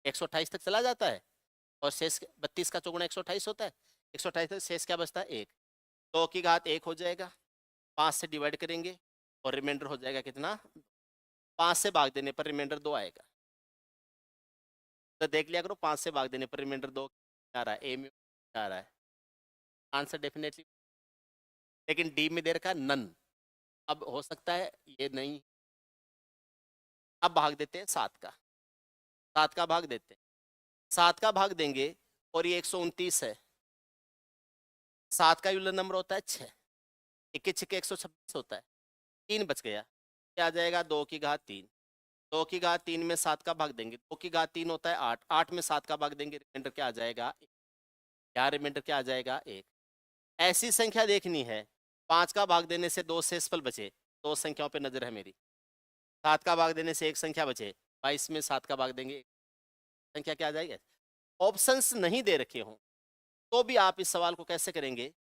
128 तक चला जाता है, और शेष 32 का चौगुना 128 होता है, 128 तक शेष क्या बचता है 1, 2 की घात 1 हो जाएगा, 5 से डिवाइड करेंगे और रिमाइंडर हो जाएगा कितना, 5 से भाग देने पर रिमाइंडर 2 आएगा। तो देख लिया करो 5 से भाग देने पर रिमाइंडर 2 आ रहा है, ए में आ रहा है, आंसर डेफिनेटली। लेकिन डी में दे रखा है नन, अब हो सकता है ये नहीं। अब भाग देते हैं 7 का, 7 का भाग देते हैं, 7 का भाग देंगे और ये 129 है, 7 का यूलर नंबर होता है 6, 21 6 126 होता है, 3 बच गया, क्या आ जाएगा 2 की घात 3, 2 की घात 3 में 7 का भाग देंगे, 2 की घात 3 होता है 8, 8 में 7 का भाग देंगे, रिमाइंडर क्या आ जाएगा, क्या रिमाइंडर क्या आ जाएगा 1। ऐसी संख्या देखनी है 5 का भाग देने से 2 शेषफल बचे, 2 संख्याओं पे नजर है मेरी, 7 का भाग देने से 1 संख्या बचे, 22 में 7 का भाग देंगे, संख्या क्या आ जाएगी। ऑप्शंस नहीं दे रखे हों तो भी आप इस सवाल को कैसे करेंगे,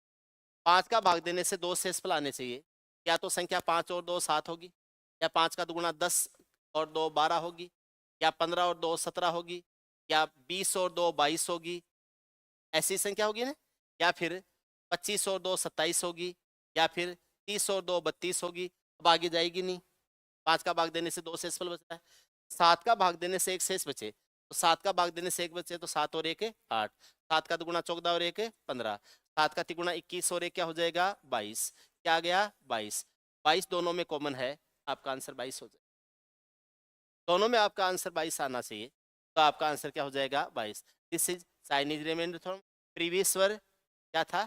5 का भाग देने से 2 शेषफल आने चाहिए, या तो संख्या 5 और 2 7 होगी, या 5 का दुगुना 10 और 2 12 होगी, या 15 और 2 17 होगी, या 20 और 2 22 होगी, ऐसी संख्या होगी ना, या फिर 25 और 2 27 होगी, या फिर 30 और 2 32 होगी। अब आगे जाएगी नहीं, 5 का भाग देने से 2 शेषफल बचता है, 7 का भाग देने से 1 शेष बचे, तो 7 का भाग देने से 1 बचे तो 7 और 1 8, 7 का दुगुना 14 और 1 15, 7 का तिगुना 21 और 1 क्या हो जाएगा 22, क्या आ गया 22, 22 दोनों में कॉमन है, आपका आंसर 22 हो जाएगा, दोनों में आपका आंसर 22 आना चाहिए, तो आपका आंसर क्या हो जाएगा 22। This is Chinese reminder theorem. Previous word क्या था,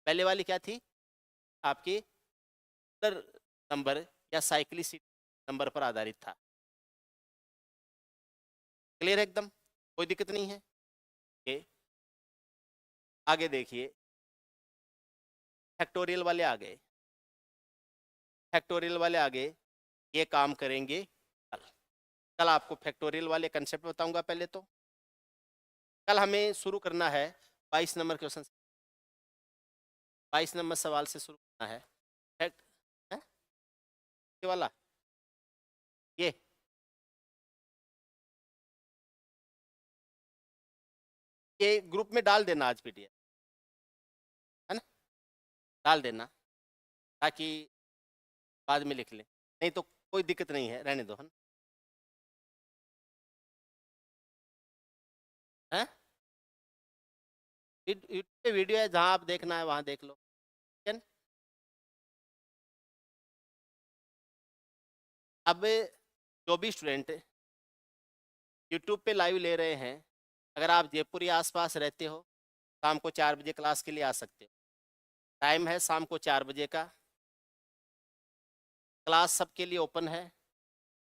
पहले वाली क्या थी आपकी, नंबर या साइक्लिसिटी नंबर पर आधारित था। क्लियर है एकदम, कोई दिक्कत नहीं है। ओके, आगे देखिए, फैक्टोरियल वाले आ गए, फैक्टोरियल वाले आगे ये काम करेंगे कल। कल आपको फैक्टोरियल वाले कंसेप्ट बताऊंगा। पहले तो कल हमें शुरू करना है 22 नंबर क्वेश्चन, 22 नंबर सवाल से शुरू करना है। फैक्ट है ये वाला, ये ग्रुप में डाल देना आज पीडीएफ, है ना, डाल देना ताकि बाद में लिख लें, नहीं तो कोई दिक्कत नहीं है, रहने दो, है ना। हैं यूट्यूब पे वीडियो है, जहाँ आप देखना है वहाँ देख लो, ठीक है ना? अब जो भी स्टूडेंट यूट्यूब पे लाइव ले रहे हैं, अगर आप जयपुर या आसपास रहते हो, शाम को 4 बजे क्लास के लिए आ सकते हो। टाइम है शाम को 4 बजे का, क्लास सबके लिए ओपन है,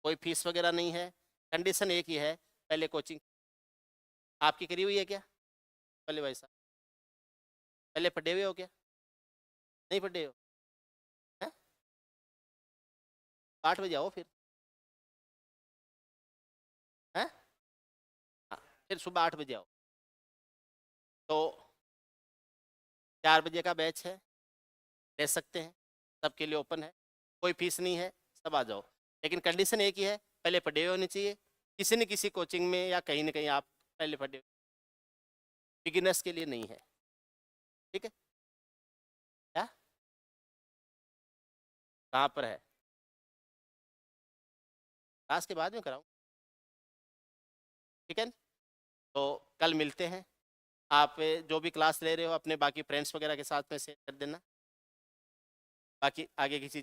कोई फीस वगैरह नहीं है। कंडीशन एक ही है, पहले कोचिंग आपकी करी हुई है क्या, पहले भाई साहब पहले पढ़े हुए हो क्या, नहीं पढ़े हो, हैं 8 बजे आओ फिर, हैं हाँ, फिर सुबह 8 बजे आओ। तो 4 बजे का बैच है, ले सकते हैं, सबके लिए ओपन है, कोई फीस नहीं है, सब आ जाओ। लेकिन कंडीशन एक ही है, पहले पढ़े हुए होने चाहिए, किसी न किसी कोचिंग में या कहीं ना कहीं आप पहले पढ़े, बिगिनर्स के लिए नहीं है, ठीक है। क्या कहाँ पर है, क्लास के बाद में कराऊँ, ठीक है। तो कल मिलते हैं, आप जो भी क्लास ले रहे हो अपने बाकी फ्रेंड्स वगैरह के साथ में शेयर कर देना, बाकी आगे की चीज़